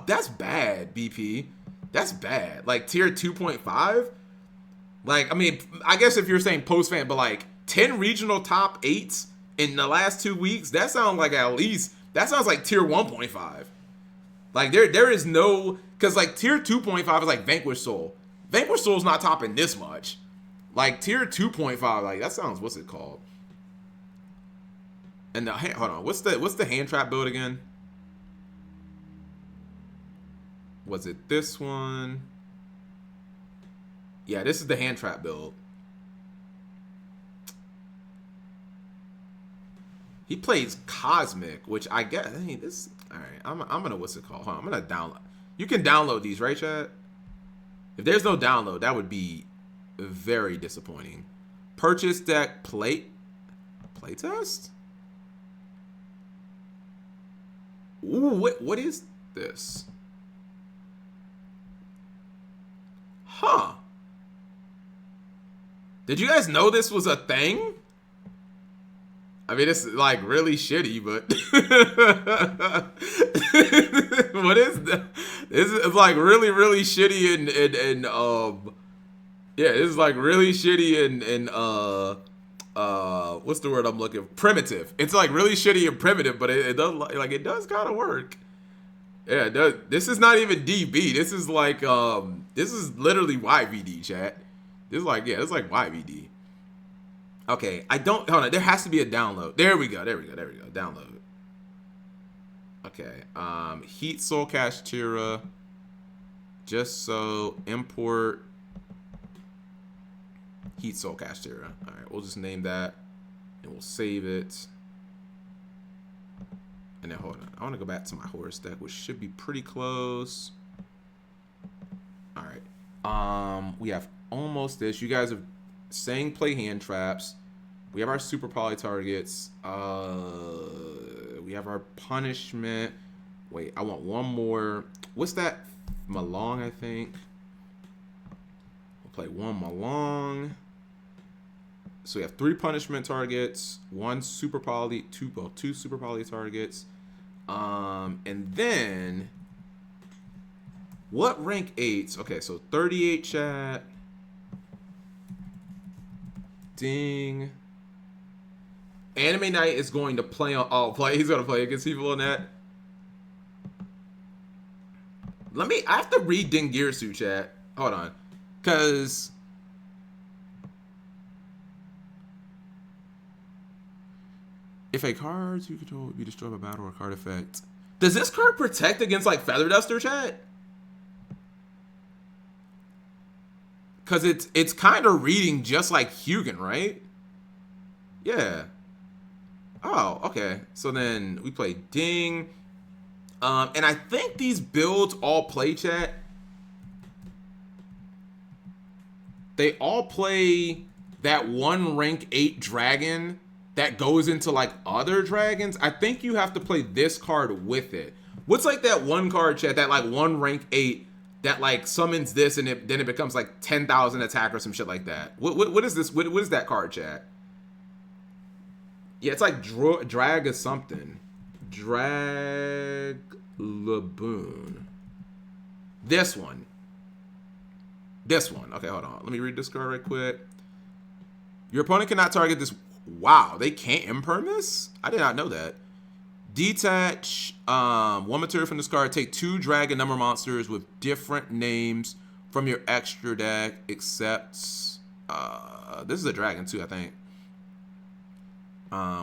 Speaker 1: That's bad, BP. That's bad. Like tier 2.5? Like, I mean, I guess if you're saying post-fan, but like 10 regional top 8s in the last 2 weeks, that sounds like that sounds like tier 1.5. Like there is no, because like tier 2.5 is like Vanquish Soul. Vanquish Soul's not topping this much. Like tier 2.5, like that sounds, what's it called? And hold on, what's the hand trap build again? Was it this one? Yeah, this is the hand trap build. He plays Cosmic, which I guess, hey, this, all right, I'm gonna, what's it called? Hold on, I'm gonna download. You can download these, right, chat? If there's no download, that would be very disappointing. Purchase deck playtest? Ooh, what is this? Huh. Did you guys know this was a thing? I mean, it's like really shitty, but what is that? This is like really, really shitty and yeah, it's like really shitty and what's the word I'm looking for? Primitive. It's like really shitty and primitive, but it does like it does kind of work. Yeah, it does. This is not even DB. This is like this is literally YVD, chat. This is like, yeah, it's like YVD. Okay, I don't, hold on, there has to be a download. There we go, download. Okay, Heat Soul Cache Tira, just so import Heat Soul Cache Tira. All right, we'll just name that, and we'll save it. And then hold on, I want to go back to my Horus deck, which should be pretty close. All right, we have almost this. You guys have saying play hand traps. We have our super poly targets. We have our punishment. Wait, I want one more. What's that? Malong, I think. We'll play one Malong. So we have 3 punishment targets, 1 super poly, 2 super poly targets. And then what rank 8s? Okay, so 38 chat. Ding. Anime Night is going to play on he's gonna play against people on that. I have to read Dingirsu chat. Hold on. Cause if a card you control would be destroyed by battle or card effect. Does this card protect against like Feather Duster chat? Cause it's kind of reading just like Hugin, right? Yeah. Oh, okay. So then we play Ding. And I think these builds all play chat. They all play that one rank 8 dragon that goes into like other dragons. I think you have to play this card with it. What's like that one card chat, that like one rank 8 that like summons this and then it becomes like 10,000 attack or some shit like that? What is this? What is that card chat? Yeah, it's like drag or something. Drag Laboon. This one. Okay, hold on. Let me read this card right quick. Your opponent cannot target this. Wow, they can't imperm this? I did not know that. Detach 1 material from this card. Take 2 dragon number monsters with different names from your extra deck, except this is a dragon too, I think.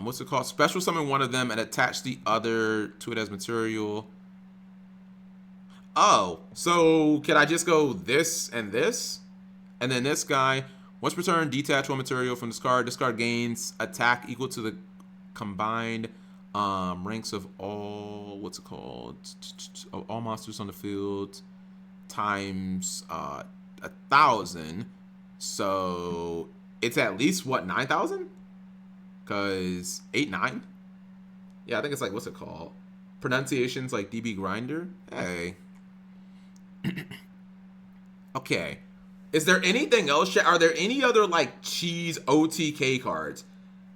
Speaker 1: What's it called? Special summon one of them and attach the other to it as material. Oh, so can I just go this and this? And then this guy, once per turn, detach 1 material from this card. This card gains attack equal to the combined ranks of all, what's it called? All monsters on the field times 1,000. So it's at least what, 9,000? Because 8-9? Yeah, I think it's like, what's it called? Pronunciations like DB Grinder? Hey. Okay. Is there anything else? Are there any other like cheese OTK cards?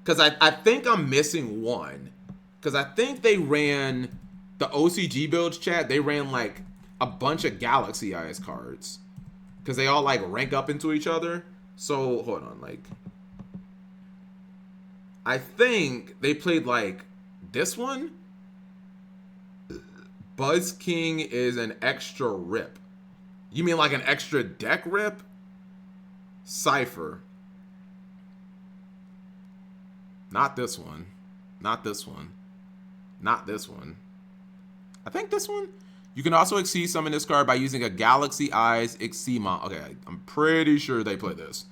Speaker 1: Because I think I'm missing one. Because I think they ran the OCG builds chat. They ran like a bunch of Galaxy Eyes cards. Because they all like rank up into each other. So hold on, like I think they played like this one. Buzz King is an extra rip. You mean like an extra deck rip? Cypher. Not this one. Not this one. Not this one. I think this one. You can also exceed summon this card by using a Galaxy Eyes Exceed Okay, I'm pretty sure they play this.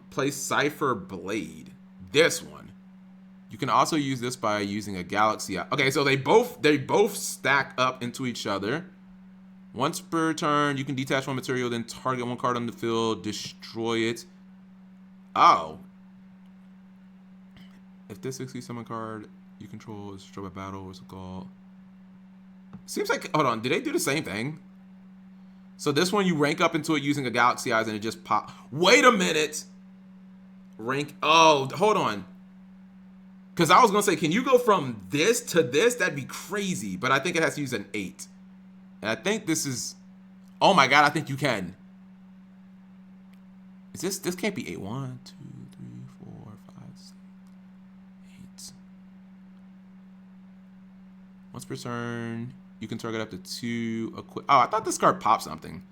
Speaker 1: Play Cypher Blade. This one. You can also use this by using a Galaxy Eye. Okay, so they both stack up into each other. Once per turn, you can detach 1 material, then target 1 card on the field, destroy it. Oh. If this exceeds summon card you control is destroyed by battle, what's it called? Seems like, hold on, did they do the same thing? So this one, you rank up into it using a Galaxy Eyes and it just pop. Wait a minute. Rank, oh, hold on. Because I was going to say, can you go from this to this? That'd be crazy. But I think it has to use an 8. And I think this is... Oh my god, I think you can. Is this... This can't be 8. 1, 2, 3, 4, 5, 6, 8. Once per turn, you can target up to 2 equip... Oh, I thought this card popped something.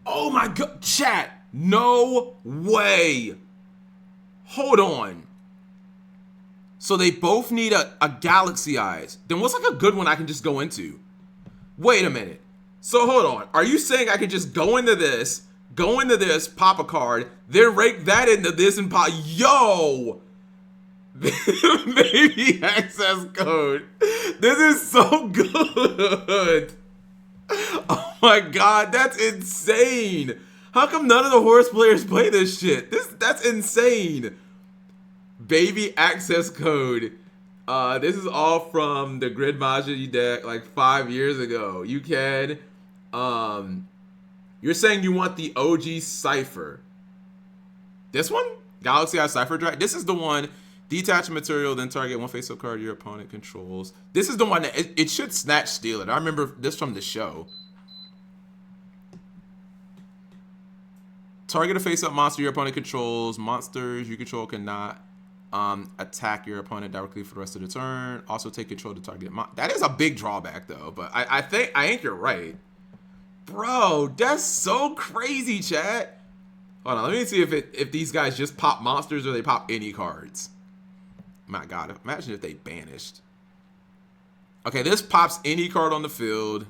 Speaker 1: Oh my god, chat. No way. Hold on. So they both need a Galaxy Eyes. Then what's like a good one I can just go into? Wait a minute. So hold on. Are you saying I could just go into this, pop a card, then rake that into this and pop? Yo! Baby access code. This is so good. Oh my god, that's insane. How come none of the Horus players play this shit? That's insane. Baby access code. This is all from the Grid Majority deck like 5 years ago. You can, you're saying you want the OG Cypher. This one? Galaxy Eye Cypher Dragon? This is the one, detach material, then target one face-up card your opponent controls. This is the one that, it should snatch steal it. I remember this from the show. Target a face-up monster your opponent controls. Monsters you control cannot attack your opponent directly for the rest of the turn. Also take control to target. That is a big drawback though, but I think you're right. Bro, that's so crazy, chat. Hold on, let me see if these guys just pop monsters or they pop any cards. My god, imagine if they banished. Okay, this pops any card on the field.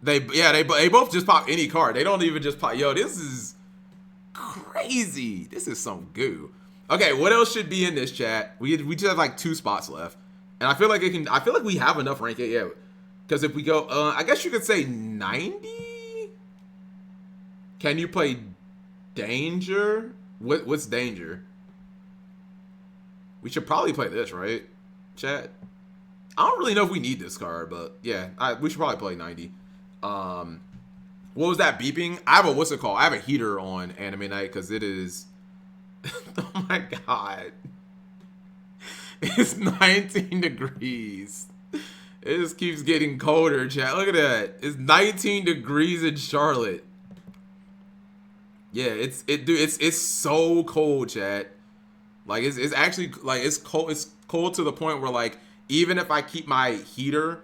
Speaker 1: They both just pop any card. They don't even just pop. Yo, this is crazy. This is some goo. Okay, what else should be in this, chat? We just have like 2 spots left, and I feel like we have enough rank 8. Yeah, because if we go, I guess you could say 90. Can you play Danger? What's Danger? We should probably play this, right, chat? I don't really know if we need this card, but yeah, we should probably play 90. What was that beeping? I have I have a heater on Anime Night because it is. Oh my god, it's 19 degrees. It just keeps getting colder, chat. Look at that. It's 19 degrees in Charlotte. Yeah, it's so cold, chat. Like it's actually like it's cold. It's cold to the point where like even if I keep my heater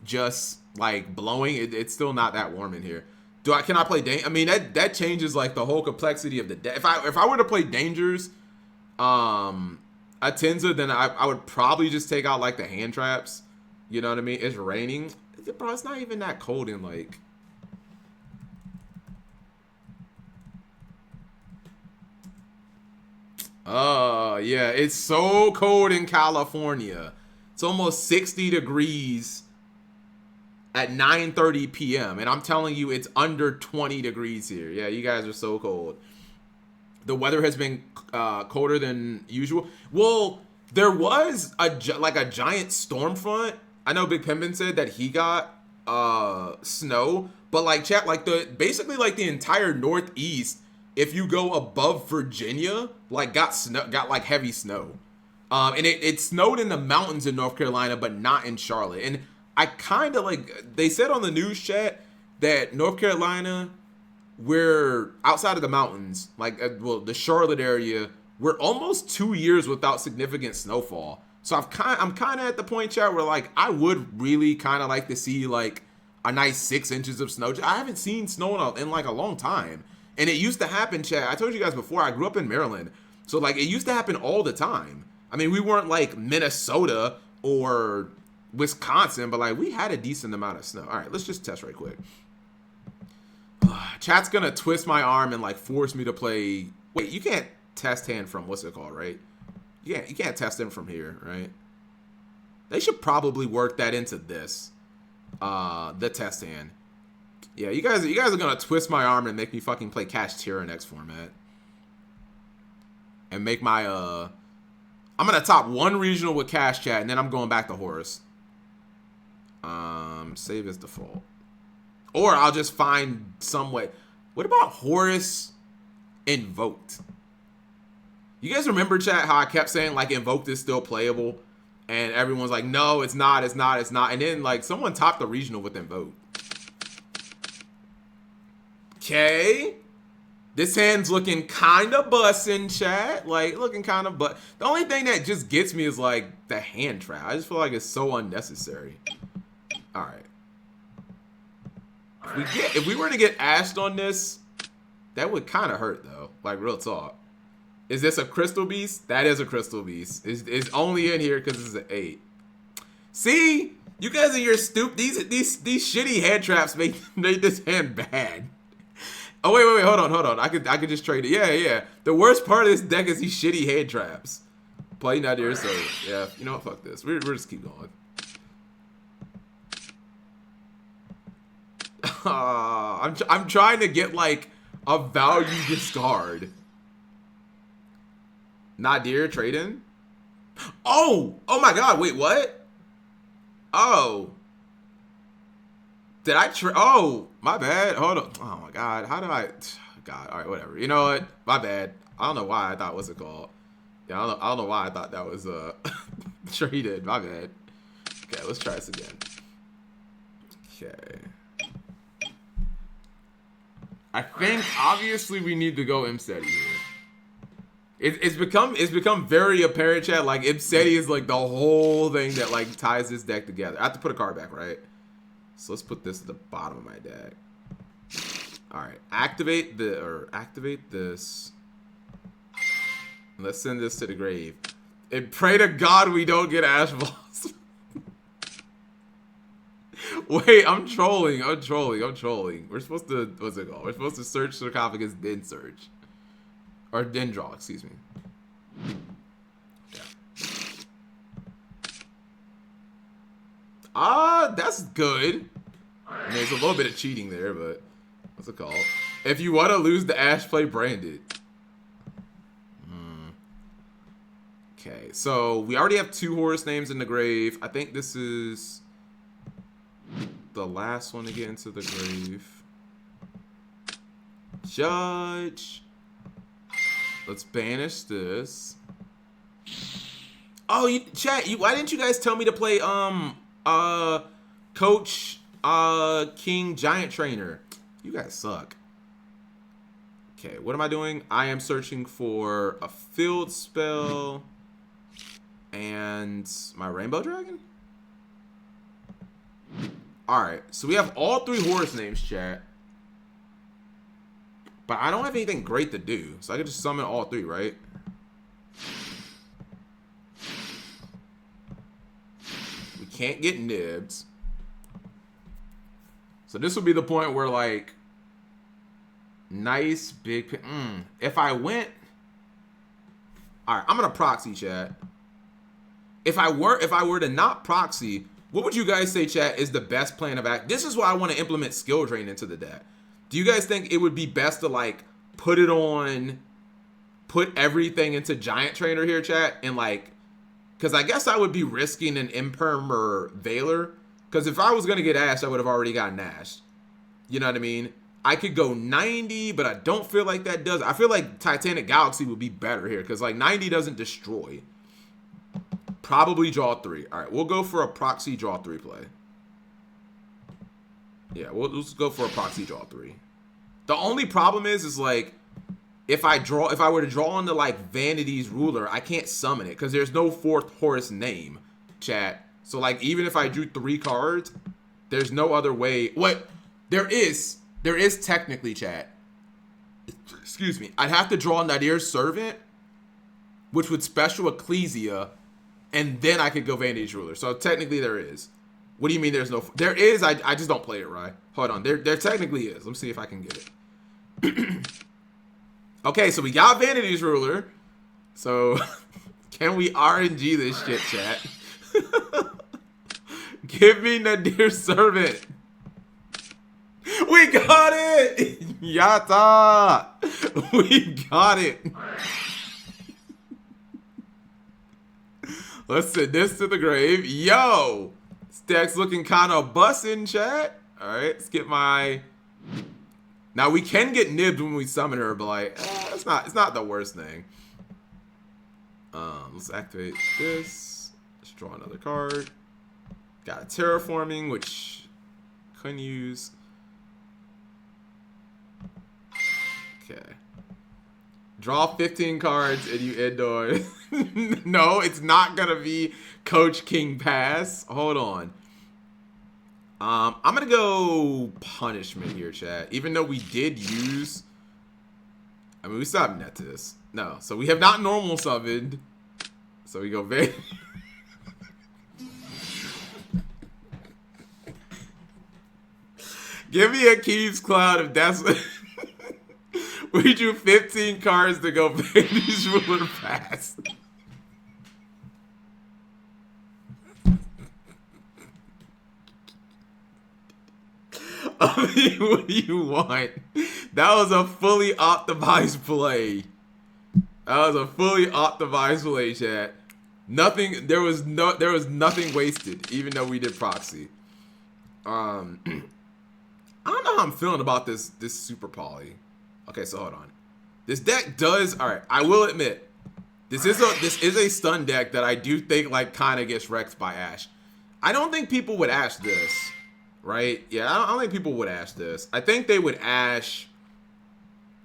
Speaker 1: just like blowing, it's still not that warm in here. Can I play I mean that changes like the whole complexity of the deck. If I were to play Dangers Atenza, then I would probably just take out like the hand traps. You know what I mean? It's raining. Bro, it's not even that cold in like yeah, it's so cold in California. It's almost 60 degrees at 9:30 p.m. And I'm telling you, it's under 20 degrees here. Yeah, you guys are so cold. The weather has been colder than usual. Well, there was a giant storm front. I know Big Pimpin said that he got snow, but like chat, like basically like the entire Northeast, if you go above Virginia, like got like heavy snow. And it snowed in the mountains in North Carolina, but not in Charlotte. And I kind of like, they said on the news chat that North Carolina, we're outside of the mountains, like, well, the Charlotte area, we're almost 2 years without significant snowfall. So I'm kind of at the point, chat, where like, I would really kind of like to see like a nice 6 inches of snow. I haven't seen snow in like a long time. And it used to happen, chat. I told you guys before, I grew up in Maryland. So like, it used to happen all the time. I mean, we weren't like Minnesota or Wisconsin, but like we had a decent amount of snow. All right, let's just test right quick. Chat's gonna twist my arm and like force me to play. Wait, you can't test hand from what's it called, right? Yeah, you can't test them from here, right? They should probably work that into this, the test hand. Yeah, you guys are gonna twist my arm and make me fucking play Cash Tyrannex format, and make my I'm gonna top 1 regional with Cash, chat, and then I'm going back to Horus. Save as default. Or I'll just find some way. What about Horus Invoked? You guys remember, chat, how I kept saying, like, Invoked is still playable? And everyone's like, no, it's not, it's not, it's not. And then, like, someone topped the regional with Invoked. Okay. This hand's looking kind of bussin', chat. Like, looking kind of but. The only thing that just gets me is, like, the hand trap. I just feel like it's so unnecessary. All right. If we were to get ashed on this, that would kind of hurt, though. Like, real talk. Is this a crystal beast? That is a crystal beast. It's only in here because it's an 8. See? You guys are your these shitty hand traps make this hand bad. Oh, wait, hold on. I could just trade it. Yeah. The worst part of this deck is these shitty hand traps. Play Nadir, so yeah. You know what? Fuck this. We're just keep going. I'm trying to get like a value discard. Nadir trade-in? Oh my god, wait, what? Oh. Did I oh, my bad. Hold on. Oh my god, how did I God, alright, whatever. You know what? My bad. I don't know why I thought what's it called. Yeah, I don't know why I thought that was trade-in. My bad. Okay, let's try this again. Okay. I think obviously we need to go Imseti here. It's become very apparent, chat. Like Imseti is like the whole thing that like ties this deck together. I have to put a card back, right? So let's put this at the bottom of my deck. All right, activate this. Let's send this to the grave and pray to God we don't get Ash Balls. Wait, I'm trolling. We're supposed to, what's it called? We're supposed to search sarcophagus, then search. Or then draw, excuse me. Yeah. That's good. I mean, there's a little bit of cheating there, but what's it called? If you want to lose the Ash, play Branded. Okay, so we already have 2 Horus names in the grave. I think this is the last one to get into the grave. Judge. Let's banish this. Oh, chat, why didn't you guys tell me to play Coach King Giant Trainer? You guys suck. Okay, what am I doing? I am searching for a field spell and my Rainbow Dragon. Alright, so we have all 3 Horus names, chat. But I don't have anything great to do, so I can just summon all 3, right? We can't get nibs. So this will be the point where, like, nice big... If I went... Alright, I'm gonna proxy, chat. If I were to not proxy, what would you guys say, chat, is the best plan of act? This is why I want to implement skill drain into the deck. Do you guys think it would be best to like put everything into Giant Trainer here, chat? And like, because I guess I would be risking an Imperm or Veiler. Because if I was going to get Ashed, I would have already gotten Ashed. You know what I mean? I could go 90, but I don't feel like that does. I feel like Titanic Galaxy would be better here. Because like 90 doesn't destroy. Probably draw 3. All right, we'll go for a proxy draw 3 play. Yeah, let's go for a proxy draw 3. The only problem is like, if I were to draw into like Vanity's Ruler, I can't summon it because there's no 4th Horus name, chat. So like, even if I drew 3 cards, there's no other way. What? There is technically, chat. Excuse me. I'd have to draw Nadir's Servant, which would special Ecclesia, and then I could go Vanity's Ruler. So technically there is. What do you mean there's no... There is, I just don't play it right. Hold on, there technically is. Let me see if I can get it. Okay, so we got Vanity's Ruler. So, can we RNG this shit, chat? Give me Nadir's Servant. We got it! Yatta! We got it! Let's send this to the grave. Yo! Deck's looking kind of bussin', chat. All right, skip my. Now we can get nibbed when we summon her, but like, it's not the worst thing. Let's activate this. Let's draw another card. Got a terraforming, which couldn't use. Okay. Draw 15 cards and you end on. No, it's not gonna be Coach King Pass. Hold on. I'm gonna go punishment here, chat. Even though we did use. I mean, we still have Netis. No, so we have not normal summoned. So we go very. Give me a Keeps Cloud if that's what. We drew 15 cards to go Vandy's Ruler Pass. I mean, what do you want? That was a fully optimized play. That was a fully optimized play, chat. Nothing. There was nothing wasted, even though we did proxy. I don't know how I'm feeling about this super poly. Okay, so hold on. This deck does. All right, I will admit, this is a stun deck that I do think like kind of gets wrecked by Ash. I don't think people would Ash this. Right? Yeah, I don't think people would Ash this. I think they would Ash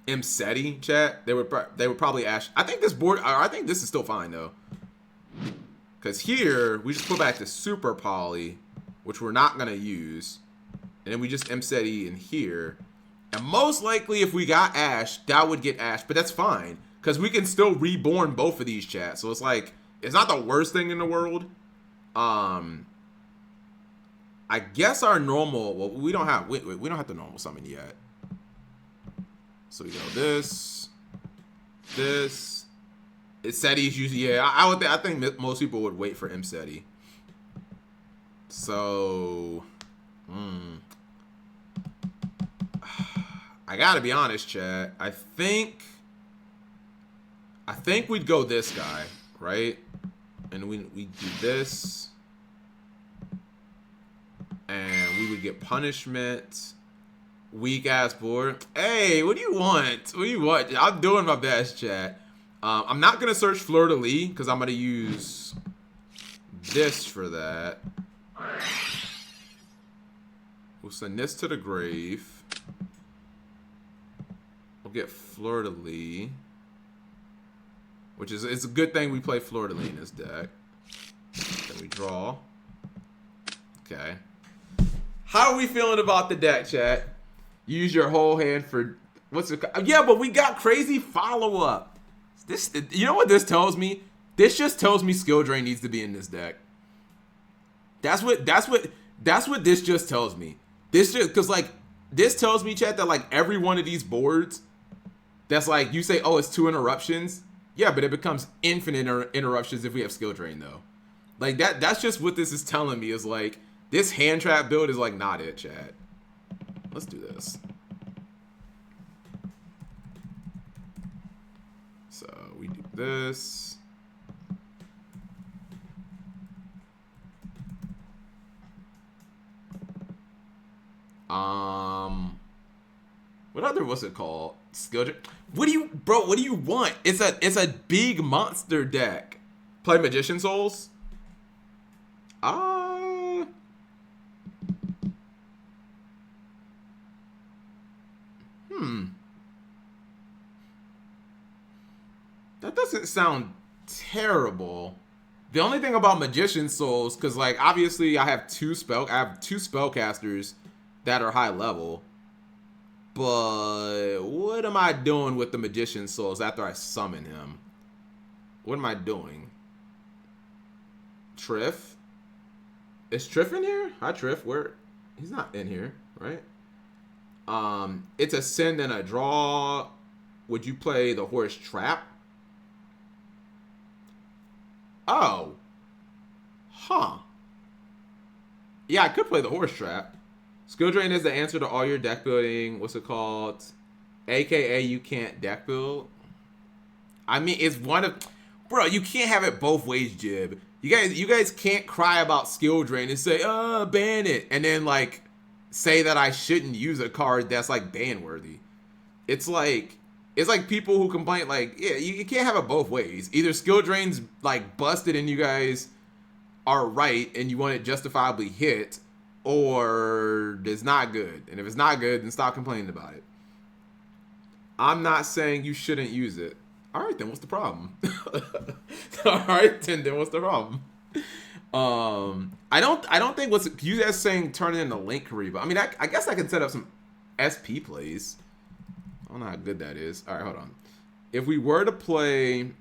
Speaker 1: Imseti, chat. They would probably Ash. I think this board. I think this is still fine though, because here we just put back the super poly, which we're not gonna use, and then we just Imseti in here, and most likely if we got Ash, that would get Ash, but that's fine because we can still reborn both of these, chat. So it's like it's not the worst thing in the world. I guess our normal. Well, we don't have the normal summon yet. So we go this. Imseti's usually, yeah. I think most people would wait for Imseti. So, I gotta be honest, chat. I think we'd go this guy, right? And we do this. And we would get punishment. Weak ass board. Hey, what do you want? What do you want? I'm doing my best, chat. I'm not gonna search Fleur de Lis because I'm gonna use this for that. We'll send this to the grave. We'll get Fleur de Lis, which is it's a good thing we play Fleur de Lis in this deck. Then we draw. Okay. How are we feeling about the deck, chat? Use your whole hand for what's it? Yeah, but we got crazy follow up. This, you know what this tells me? This just tells me skill drain needs to be in this deck. That's what this just tells me. This just because like this tells me, chat, that like every one of these boards, that's like you say, oh, it's 2 interruptions. Yeah, but it becomes infinite interruptions if we have skill drain though. Like that's just what this is telling me is like. This hand trap build is like not it, chat. Let's do this. So we do this. What other was it called? Skill. What do you, bro? What do you want? It's a big monster deck. Play Magician Souls. That doesn't sound terrible. The only thing about Magician Souls, because like obviously I have two spellcasters that are high level. But what am I doing with the Magician Souls after I summon him? What am I doing? Triff? Is Triff in here? Hi Triff, where? He's not in here, right? It's a send and a draw. Would you play the Horus Trap? Oh. Huh. Yeah, I could play the Horus Trap. Skill Drain is the answer to all your deck building. What's it called? AKA you can't deck build. I mean, it's one of... Bro, you can't have it both ways, Jib. You guys can't cry about Skill Drain and say, ban it. And then, like, say that I shouldn't use a card that's like ban worthy. It's like people who complain like, yeah, you can't have it both ways. Either skill drain's like busted and you guys are right and you want it justifiably hit, or it's not good. And if it's not good, then stop complaining about it. I'm not saying you shouldn't use it. All right, then what's the problem? All right, then what's the problem? I don't think what's you guys saying turn it into Link Kariba. I mean, I guess I can set up some SP plays. I don't know how good that is. All right, hold on. If we were to play,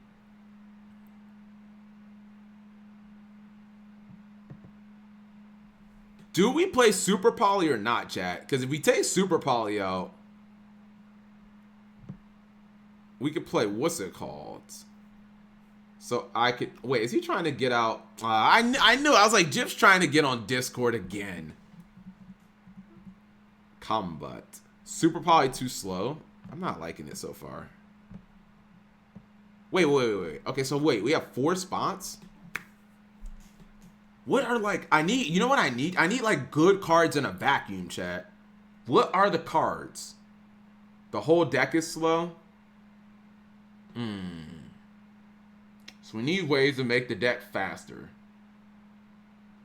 Speaker 1: do we play Super Poly or not, chat? Because if we take Super Poly out, we could play, what's it called? So I could, wait, is he trying to get out? I knew, I was like, Jip's trying to get on Discord again. Combat. Super Poly too slow. I'm not liking it so far. Wait. Okay, so wait, we have 4 spots? What are like, you know what I need? I need like good cards in a vacuum, chat. What are the cards? The whole deck is slow? So we need ways to make the deck faster.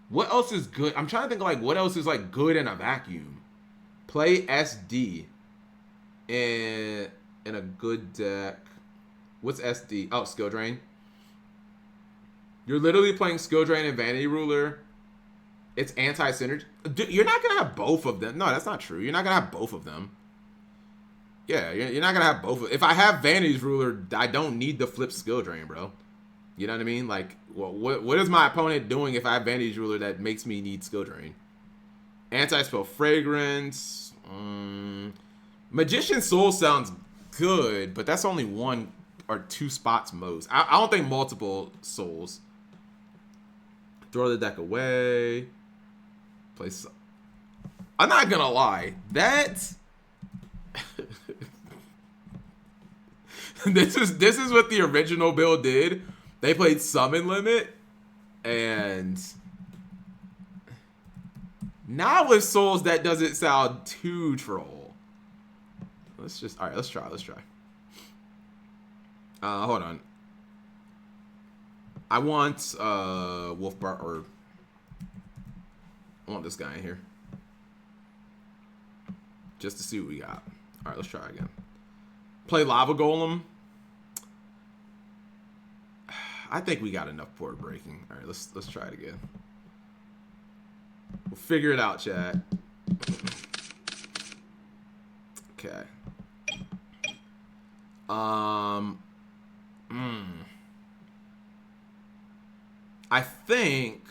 Speaker 1: What else is good? I'm trying to think of like what else is like good in a vacuum. Play SD in a good deck. What's SD? Oh, Skill Drain. You're literally playing Skill Drain and Vanity Ruler. It's anti-synergy. You're not gonna have both of them. No, that's not true. You're not gonna have both of them. Yeah, you're not gonna have both. If I have Vanity's Ruler, I don't need the flip Skill Drain, bro. You know what I mean? Like, well, what is my opponent doing if I have Vanity's Ruler that makes me need Skill Drain? Anti-Spell Fragrance. Magician's Soul sounds good, but that's only 1 or 2 spots most. I don't think multiple souls. Throw the deck away. Place. I'm not gonna lie. That. This is what the original build did. They played Summon Limit, and now with Souls that doesn't sound too troll. Let's try. Hold on. I want Wolf Bar, or I want this guy in here just to see what we got. All right, let's try again. Play Lava Golem. I think we got enough board breaking. All right, let's try it again. We'll figure it out, chat. Okay. I think.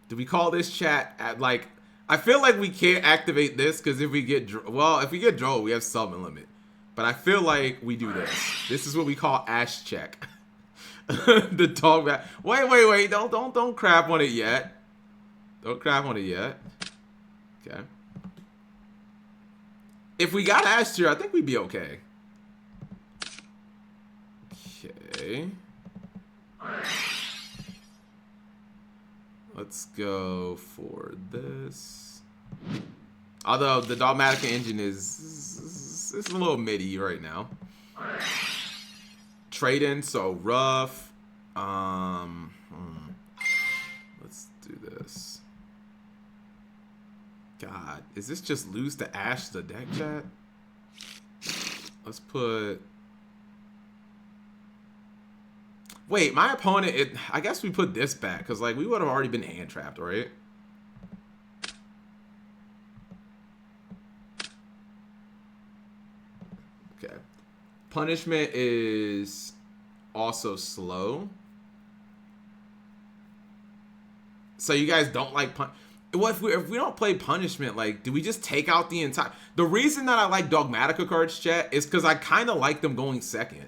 Speaker 1: Do we call this chat at like? I feel like we can't activate this because if we get if we get Droll, we have Summon Limit. But I feel like we do this. This is what we call Ash Check. The dog back. Wait. Don't crap on it yet. Don't crap on it yet. Okay. If we got Ash here, I think we'd be okay. Okay. Let's go for this. Although the Dogmatica engine is a little midi right now. Trade-in, so rough. Let's do this. God, is this just lose to Ash the deck, chat? Let's put. Wait, my opponent. I guess we put this back because like we would have already been hand trapped, right? Okay. Punishment is also slow. So you guys don't like Well, if we don't play punishment, like, do we just take out the entire? The reason that I like Dogmatica cards, chat, is because I kind of like them going second.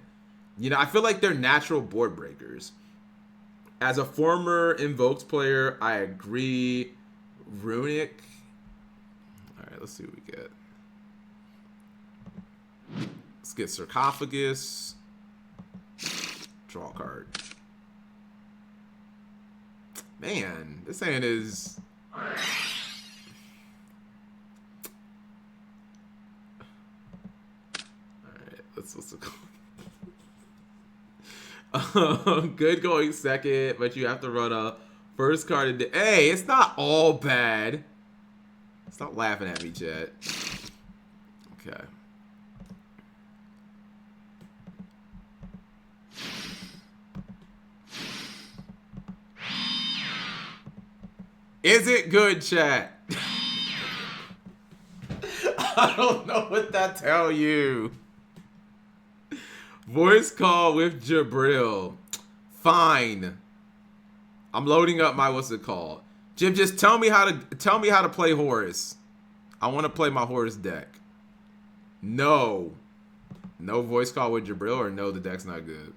Speaker 1: You know, I feel like they're natural board breakers. As a former Invokes player, I agree. Runic. All right, let's see what we get. Let's get Sarcophagus. Draw a card. Man, this hand is... what's it called? Good going second, but you have to run a first card. Hey, it's not all bad. Stop laughing at me, Chad. Okay. Is it good, chat? I don't know what that tell you. Voice call with Jabril. Fine. I'm loading up my what's it called. Jim, just tell me how to play Horus. I want to play my Horus deck. No. No voice call with Jabril, or no, the deck's not good.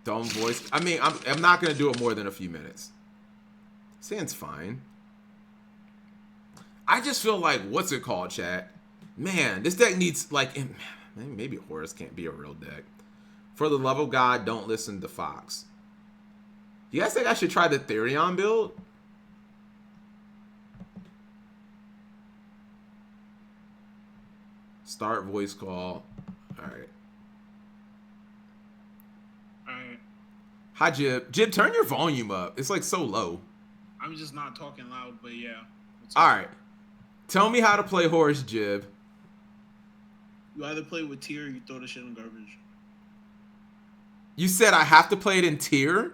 Speaker 1: Don't voice. I mean, I'm not gonna do it more than a few minutes. Sounds fine. I just feel like, what's it called, chat? Man, this deck needs, like, maybe Horus can't be a real deck. For the love of God, don't listen to Fox. You guys think I should try the Therion build? Start voice call. Alright.
Speaker 2: Alright.
Speaker 1: Hi, Jib. Jib, turn your volume up. It's, like, so low.
Speaker 2: I'm just not talking loud, but yeah.
Speaker 1: Alright. Tell me how to play Horus, Jib.
Speaker 2: You either play with tier or you throw the shit in garbage.
Speaker 1: You said I have to play it in tier?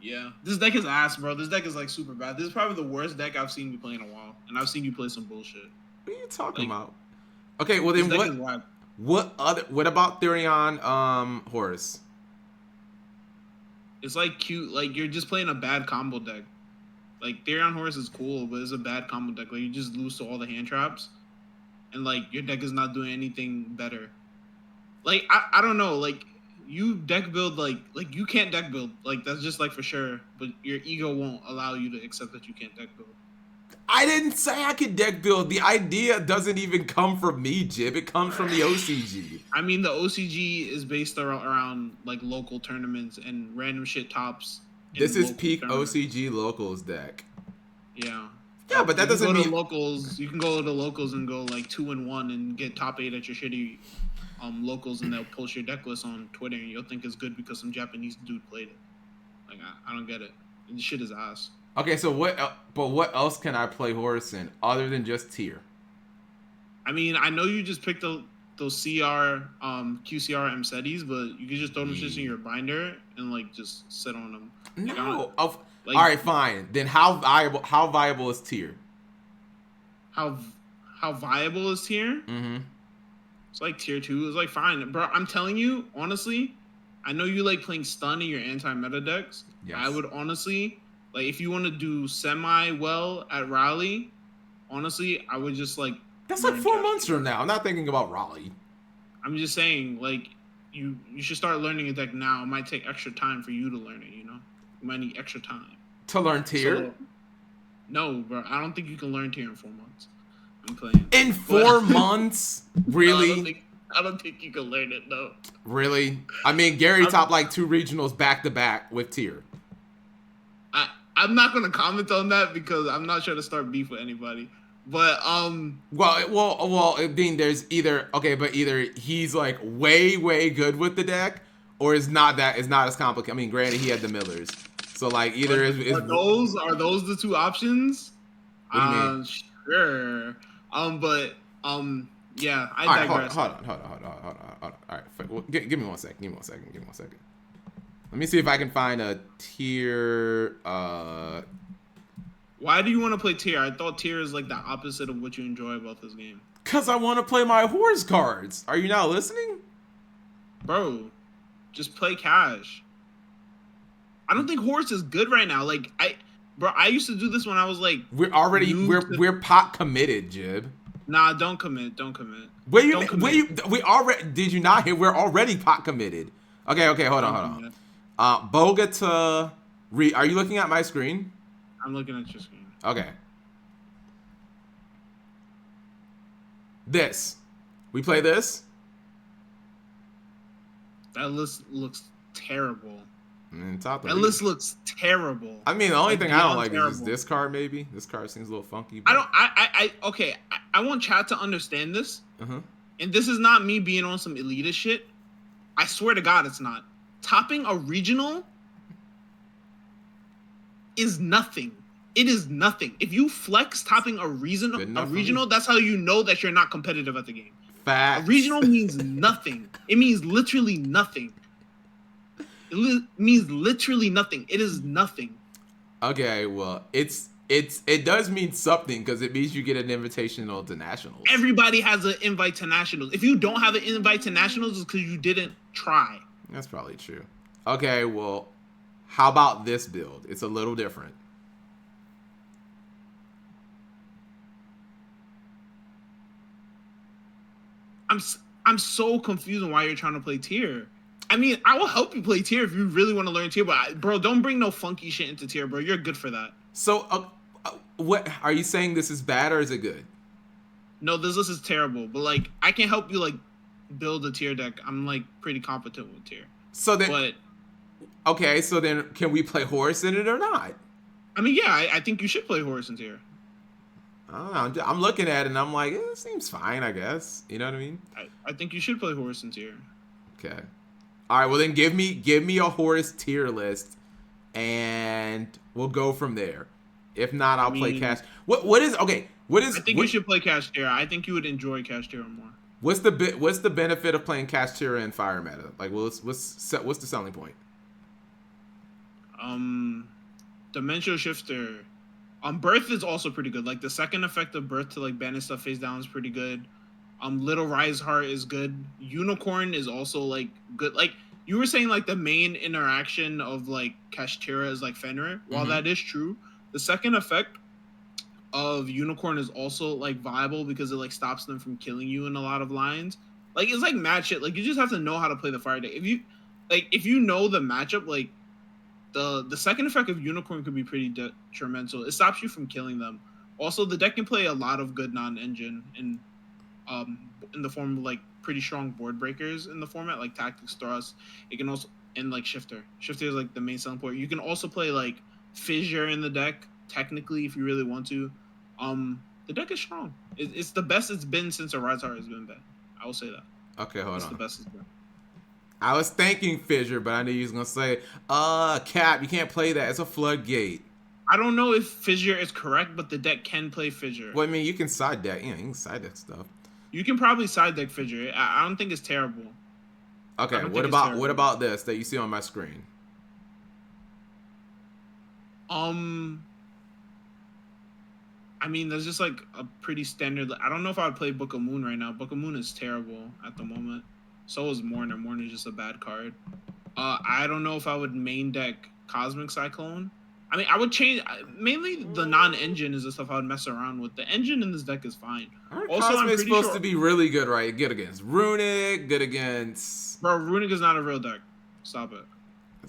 Speaker 2: Yeah. This deck is ass, bro. This deck is like super bad. This is probably the worst deck I've seen you play in a while. And I've seen you play some bullshit.
Speaker 1: What are you talking about? Okay, well then what about Therion Horus?
Speaker 2: It's like cute, like you're just playing a bad combo deck. Like Therion Horus is cool, but it's a bad combo deck. Like you just lose to all the hand traps. And like your deck is not doing anything better. Like I don't know, like you deck build like you can't deck build. Like that's just like for sure. But your ego won't allow you to accept that you can't deck build.
Speaker 1: I didn't say I could deck build. The idea doesn't even come from me, Jib. It comes from the OCG.
Speaker 2: I mean, the OCG is based around like local tournaments and random shit tops.
Speaker 1: This is peak OCG locals deck.
Speaker 2: Yeah.
Speaker 1: Yeah, but that doesn't mean
Speaker 2: locals. You can go to locals and go like 2-1 and get top 8 at your shitty locals, and they'll post your deck list on Twitter, and you'll think it's good because some Japanese dude played it. Like I don't get it. This shit is ass.
Speaker 1: Okay, so what else can I play Horus in other than just tier?
Speaker 2: I mean, I know you just picked those QCR MCETs, but you can just throw them shits in your binder and like just sit on them.
Speaker 1: No. All right, fine. Then how viable is tier?
Speaker 2: How viable is tier?
Speaker 1: Mm-hmm.
Speaker 2: It's like tier 2. It's like fine, bro. I'm telling you, honestly, I know you like playing stun in your anti-meta decks. Yes. I would honestly, like, if you want to do semi-well at Raleigh, honestly, I would just, like...
Speaker 1: That's like 4 months from now. I'm not thinking about Raleigh.
Speaker 2: I'm just saying, like, you should start learning a deck now. It might take extra time for you to learn it, you know? You might need extra time.
Speaker 1: To learn tier?
Speaker 2: So, no, bro. I don't think you can learn tier in 4 months. I'm playing.
Speaker 1: In 4 months? Really?
Speaker 2: No, I don't think you can learn it, no.
Speaker 1: Really? I mean, Gary topped, like, 2 regionals back-to-back with tier.
Speaker 2: I'm not gonna comment on that because I'm not trying to start beef with anybody. But
Speaker 1: well, I mean, there's either he's like way good with the deck, or it's not as complicated. I mean, granted, he had the Millers, so like either
Speaker 2: are those the 2 options?
Speaker 1: What do you mean?
Speaker 2: Sure. Yeah, I digress.
Speaker 1: Hold on. All right, well, give me 1 second. Let me see if I can find a tier.
Speaker 2: Why do you want to play tier? I thought tier is like the opposite of what you enjoy about this game.
Speaker 1: Cause I want to play my Horus cards. Are you not listening?
Speaker 2: Bro, just play cash. I don't think Horus is good right now. Like I used to do this when I was like
Speaker 1: we're pot committed, Jib.
Speaker 2: Nah, don't commit.
Speaker 1: We already did you not hear? We're already pot committed. Okay, hold on. Bogota, are you looking at my screen?
Speaker 2: I'm looking at your screen.
Speaker 1: Okay. We play this?
Speaker 2: That list looks terrible.
Speaker 1: That
Speaker 2: list looks terrible.
Speaker 1: I mean, the only thing I don't like is just this card, maybe. This card seems a little funky.
Speaker 2: But... I want chat to understand this.
Speaker 1: Uh-huh.
Speaker 2: and this is not me being on some elitist shit. I swear to God, it's not. Topping a regional is nothing. It is nothing. If you flex topping a regional, that's how you know that you're not competitive at the game.
Speaker 1: Facts.
Speaker 2: A regional means nothing. It means literally nothing. It means literally nothing. It is nothing.
Speaker 1: Okay, well, it does mean something because it means you get an invitational to nationals.
Speaker 2: Everybody has an invite to nationals. If you don't have an invite to nationals, it's because you didn't try.
Speaker 1: That's probably true. Okay, well, how about this build? It's a little different.
Speaker 2: I'm so confused on why you're trying to play tier. I mean, I will help you play tier if you really want to learn tier, but bro, don't bring no funky shit into tier, bro. You're good for that.
Speaker 1: So, what are you saying? This is bad or is it good?
Speaker 2: No, this list is terrible. But like, I can help you like build a tier deck. I'm like pretty competent with tier.
Speaker 1: So then, okay. So then, can we play Horus in it or not?
Speaker 2: I mean, yeah, I think you should play Horus in tier.
Speaker 1: I don't know. I'm looking at it and I'm like, it seems fine, I guess. You know what I mean?
Speaker 2: I think you should play Horus in tier.
Speaker 1: Okay. All right. Well, then give me a Horus tier list, and we'll go from there. If not, I'll play Cash. What is okay? What is?
Speaker 2: I think you should play Cash tier. I think you would enjoy Cash tier more.
Speaker 1: What's the benefit of playing Cash tier in Fire meta? Like, what's the selling point?
Speaker 2: Dimensional Shifter. Birth is also pretty good. Like the second effect of Birth to like banish stuff face down is pretty good. Little Rise Heart is good. Unicorn is also like good. Like you were saying, like the main interaction of like Kashtira is like Fenrir. While that is true, the second effect of Unicorn is also like viable because it like stops them from killing you in a lot of lines. Like it's like mad shit. Like you just have to know how to play the fire deck. If you know the matchup, like the second effect of Unicorn could be pretty detrimental. It stops you from killing them. Also, the deck can play a lot of good non-engine in the form of like pretty strong board breakers in the format, like Tactics Thrust. It can also like Shifter. Shifter is like the main selling point. You can also play like Fissure in the deck, technically, if you really want to. The deck is strong. It's the best it's been since Rise Heart has been bad. I will say that.
Speaker 1: Okay, hold on.
Speaker 2: It's the best it's been.
Speaker 1: I was thinking Fissure, but I knew you was gonna say, Cap, you can't play that. It's a floodgate.
Speaker 2: I don't know if Fissure is correct, but the deck can play Fissure.
Speaker 1: Well, I mean, you can side deck. You can side deck stuff.
Speaker 2: You can probably side deck Fissure. I don't think it's terrible.
Speaker 1: Okay, what about this that you see on my screen?
Speaker 2: I mean, there's just like a pretty standard. I don't know if I would play Book of Moon right now. Book of Moon is terrible at the moment. So is Mourner. Mourner is just a bad card. I don't know if I would main deck Cosmic Cyclone. I mean, I would change. Mainly the non-engine is the stuff I would mess around with. The engine in this deck is fine.
Speaker 1: Also, Cosmic's supposed to be really good, right? Good against Runic, good against...
Speaker 2: Bro, Runic is not a real deck. Stop it.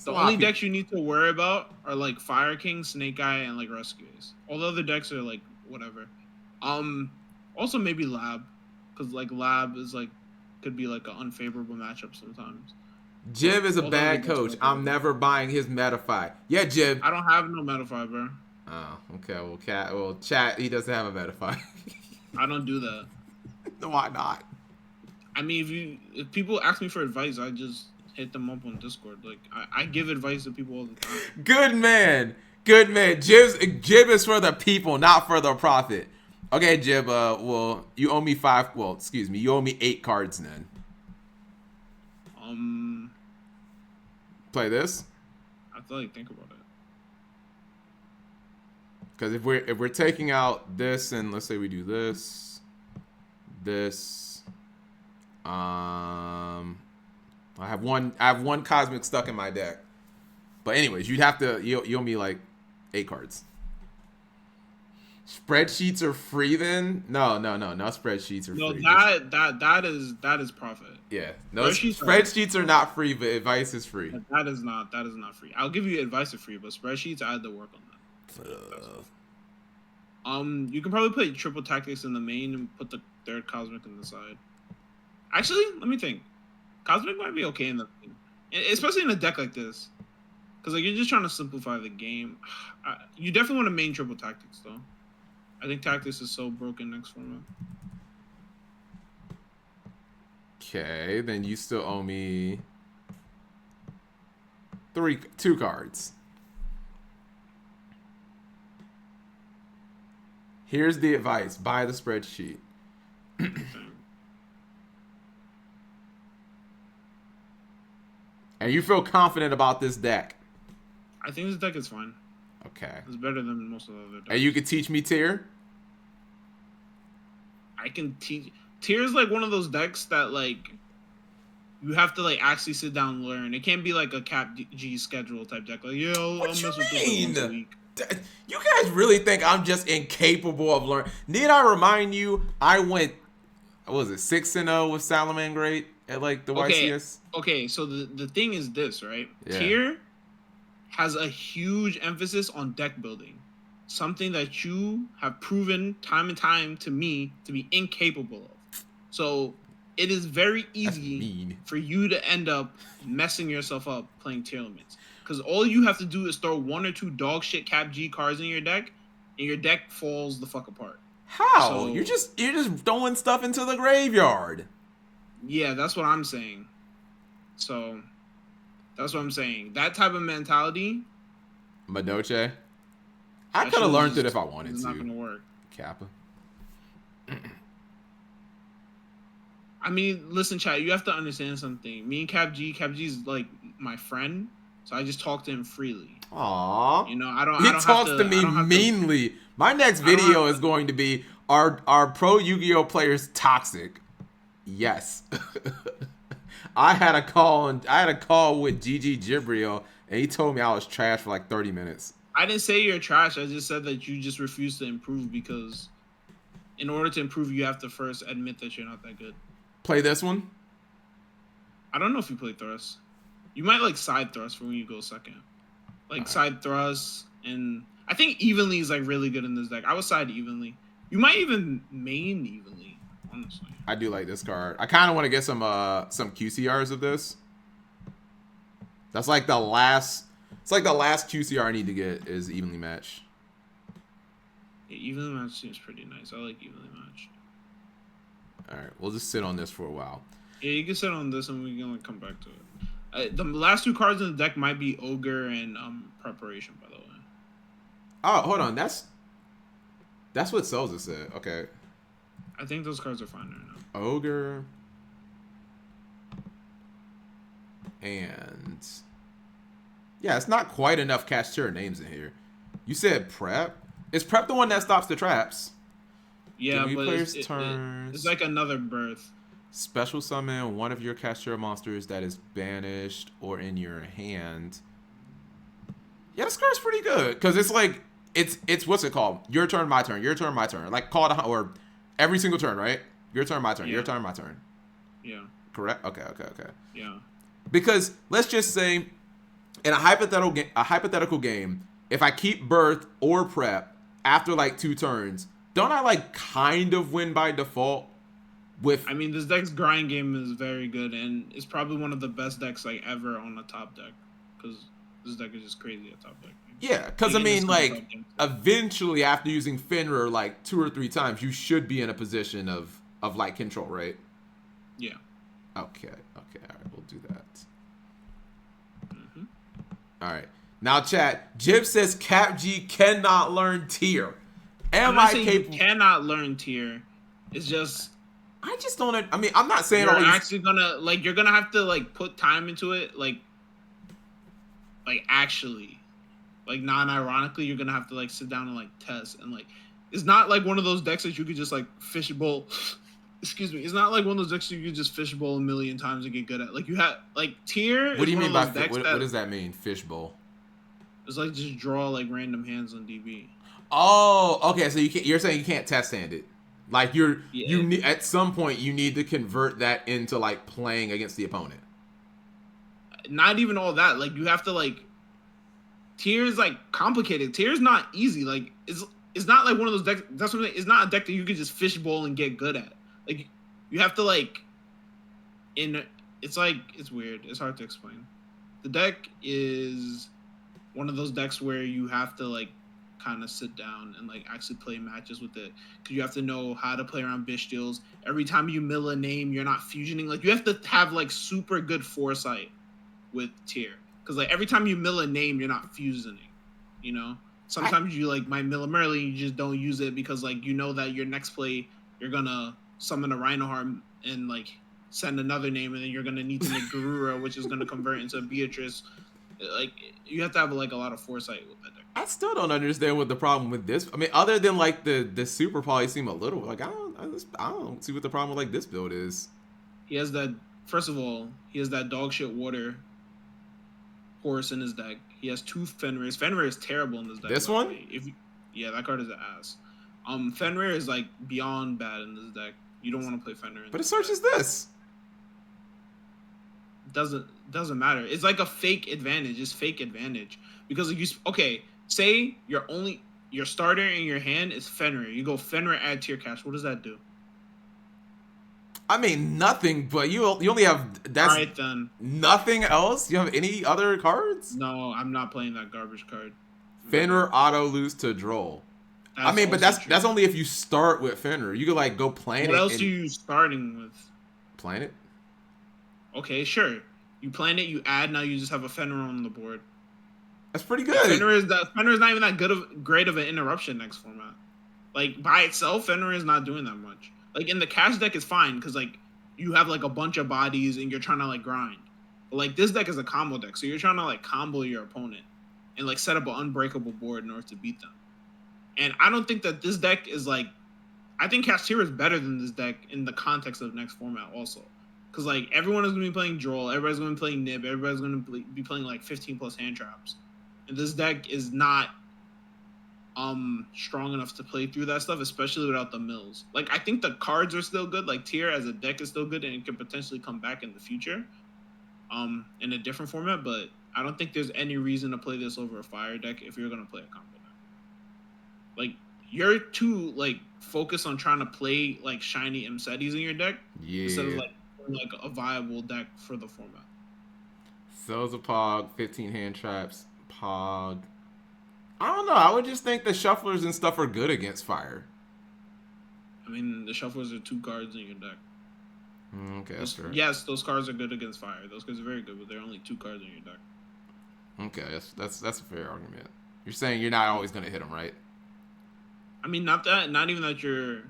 Speaker 2: The only decks you need to worry about are like Fire King, Snake Eye, and like Rescues. All the other decks are like whatever. Also maybe Lab, because like Lab is like could be like an unfavorable matchup sometimes.
Speaker 1: Jib is a bad coach. I'm never buying his Metafy. Yeah, Jib.
Speaker 2: I don't have no Metafy, bro.
Speaker 1: Oh, okay. Well, chat. He doesn't have a Metafy.
Speaker 2: I don't do that.
Speaker 1: Why not?
Speaker 2: I mean, if people ask me for advice, I just hit them up on Discord. Like I give advice to people all the time.
Speaker 1: Good man. Jib is for the people, not for the profit. Okay, Jib. Well, you owe me 5. Well, excuse me. You owe me 8 cards then. Play this.
Speaker 2: I have to like think about it.
Speaker 1: Because if we're taking out this and let's say we do this. I have one Cosmic stuck in my deck. But anyways, you'd have to you owe me like 8 cards. Spreadsheets are free then? No. Not spreadsheets are free.
Speaker 2: No, that is profit.
Speaker 1: Yeah. No, spreadsheets are not free, but advice is free.
Speaker 2: That is not free. I'll give you advice for free, but spreadsheets I had to work on that. You can probably play triple tactics in the main and put the third Cosmic on the side. Actually, let me think. Cosmic might be okay in the main, especially in a deck like this. Because like you're just trying to simplify the game. You definitely want to main triple tactics though. I think tactics is so broken next format.
Speaker 1: Okay, then you still owe me 2 cards. Here's the advice: buy the spreadsheet. And you feel confident about this deck.
Speaker 2: I think this deck is fine.
Speaker 1: Okay.
Speaker 2: It's better than most of the other decks.
Speaker 1: And you could teach me tier?
Speaker 2: I can teach. Tier is like one of those decks that like you have to like actually sit down and learn. It can't be like a Cap G schedule type deck. Like, yeah, I'll mess with this like once a week.
Speaker 1: You guys really think I'm just incapable of learning? Need I remind you, I went, what was it, 6-0 with Salamangreat at like the YCS?
Speaker 2: Okay, so the thing is this, right?
Speaker 1: Yeah.
Speaker 2: Tier has a huge emphasis on deck building. Something that you have proven time and time to me to be incapable of. So it is very easy for you to end up messing yourself up playing tier limits. Because all you have to do is throw 1 or 2 dog shit Cap G cards in your deck, and your deck falls the fuck apart.
Speaker 1: How?
Speaker 2: So,
Speaker 1: you're just throwing stuff into the graveyard.
Speaker 2: Yeah, that's what I'm saying. So that's what I'm saying. That type of mentality.
Speaker 1: Madoche. I could have learned it if I wanted to.
Speaker 2: It's not gonna work.
Speaker 1: Kappa.
Speaker 2: I mean, listen, chat. You have to understand something. Me and Cap G's like my friend, so I just talk to him freely.
Speaker 1: Aww.
Speaker 2: You know, I don't.
Speaker 1: He
Speaker 2: I don't
Speaker 1: talks
Speaker 2: have
Speaker 1: to me meanly. My next video is going to be our pro Yu-Gi-Oh players toxic. Yes. I had a call with GG Gibriel, and he told me I was trash for like 30 minutes.
Speaker 2: I didn't say you're trash. I just said that you just refuse to improve because in order to improve, you have to first admit that you're not that good.
Speaker 1: Play this one?
Speaker 2: I don't know if you play thrust. You might like side thrust for when you go second. Like side thrust, and I think evenly is like really good in this deck. I would side evenly. You might even main evenly, honestly.
Speaker 1: I do like this card. I kind of want to get some QCRs of this. That's like the last. It's like the last QCR I need to get is evenly matched.
Speaker 2: Yeah, evenly matched seems pretty nice. I like evenly matched.
Speaker 1: All right, we'll just sit on this for a while.
Speaker 2: Yeah, you can sit on this and we can like come back to it. The last 2 cards in the deck might be Ogre and Preparation, by the way.
Speaker 1: Oh, hold on. That's what Selza said. Okay.
Speaker 2: I think those cards are fine right now.
Speaker 1: Ogre. And yeah, it's not quite enough Cashier names in here. You said Prep? Is Prep the one that stops the traps?
Speaker 2: Yeah, but it's like another birth.
Speaker 1: Special summon one of your Cashier monsters that is banished or in your hand. Yeah, this card's pretty good because it's like it's what's it called? Your turn, my turn. Your turn, my turn. Like call it or every single turn, right? Your turn, my turn. Yeah. Your turn, my turn.
Speaker 2: Yeah.
Speaker 1: Correct. Okay.
Speaker 2: Yeah.
Speaker 1: Because let's just say, in a hypothetical game, if I keep birth or prep after like 2 turns, don't I like kind of win by default?
Speaker 2: I mean, this deck's grind game is very good, and it's probably one of the best decks like ever on a top deck. Because this deck is just crazy at top deck.
Speaker 1: Yeah, because I mean, like, eventually after using Fenrir like 2 or 3 times, you should be in a position of like control, right?
Speaker 2: Yeah.
Speaker 1: Okay. All right, we'll do that. All right. Now, chat. Jib says Cap G cannot learn tier.
Speaker 2: Am I capable? Cannot learn tier. It's just.
Speaker 1: I just don't. I mean, I'm not saying
Speaker 2: you're actually gonna like. You're gonna have to like put time into it. Like actually, like non-ironically, you're gonna have to like sit down and like test and like. It's not like one of those decks that you could just like fishbowl. Excuse me. It's not like one of those decks you could just fishbowl a million times and get good at. Like you have like tier.
Speaker 1: What do you mean by what does that mean? Fishbowl.
Speaker 2: It's like just draw like random hands on DB.
Speaker 1: Oh, okay. So you're saying you can't test hand it. Like you need, at some point you need to convert that into like playing against the opponent.
Speaker 2: Not even all that. Like you have to like. Tier is like complicated. Tier is not easy. Like it's not like one of those decks. That's what I'm saying. It's not a deck that you can just fishbowl and get good at. Like you have to like. It's like it's weird. It's hard to explain. The deck is one of those decks where you have to like kind of sit down and like actually play matches with it, because you have to know how to play around bish deals. Every time you mill a name, you're not fusioning. Like you have to have like super good foresight with tier, because like every time you mill a name, you're not fusioning. You know, sometimes you like might mill them early, you just don't use it because like you know that your next play you're gonna summon a Rhinoheart and like send another name, and then you're gonna need to make Garura, which is gonna convert into Beatrice. Like you have to have like a lot of foresight with that deck.
Speaker 1: I still don't understand what the problem with this. I mean, other than like the super probably seem a little like I don't see what the problem with like this build is.
Speaker 2: He has that. First of all, he has that dog shit water horse in his deck. He has 2 Fenrirs. Fenrir is terrible in this deck.
Speaker 1: This one?
Speaker 2: Yeah, that card is an ass. Fenrir is like beyond bad in this deck. You don't want to play Fenrir.
Speaker 1: But it searches this.
Speaker 2: Doesn't matter. It's like a fake advantage. It's fake advantage because like say your starter in your hand is Fenrir. You go Fenrir, add tier cash. What does that do?
Speaker 1: I mean nothing, but you only have that's
Speaker 2: all right then.
Speaker 1: Nothing else. You have any other cards?
Speaker 2: No, I'm not playing that garbage card.
Speaker 1: Fenrir auto lose to Droll. I mean, but that's only if you start with Fenrir. You could like go Planet.
Speaker 2: What else are you starting with?
Speaker 1: Planet.
Speaker 2: Okay, sure. You plan it, you add, now you just have a Fenrir on the board.
Speaker 1: That's pretty good.
Speaker 2: Fenrir is not even that great of an interruption next format. Like by itself, Fenrir is not doing that much. Like in the cash deck is fine because like you have like a bunch of bodies and you're trying to like grind. But like this deck is a combo deck, so you're trying to like combo your opponent and like set up an unbreakable board in order to beat them. And I don't think that this deck is like, I think Castir is better than this deck in the context of next format also. Because like everyone is going to be playing Droll, everybody's going to be playing Nib, everybody's going to be playing like 15 plus hand traps. And this deck is not strong enough to play through that stuff, especially without the mills. Like I think the cards are still good, like Tier as a deck is still good and it could potentially come back in the future in a different format, but I don't think there's any reason to play this over a fire deck if you're going to play a combo deck. Like you're too like focused on trying to play like shiny Msetis in your deck instead of like a viable deck for the format.
Speaker 1: Cells of Pog, 15 hand traps, Pog. I don't know. I would just think the shufflers and stuff are good against fire.
Speaker 2: I mean, the shufflers are 2 cards in your deck.
Speaker 1: Okay, that's true.
Speaker 2: Yes, those cards are good against fire. Those cards are very good, but they're only 2 cards in your deck.
Speaker 1: Okay, that's a fair argument. You're saying you're not always going to hit them, right?
Speaker 2: I mean, not even that you're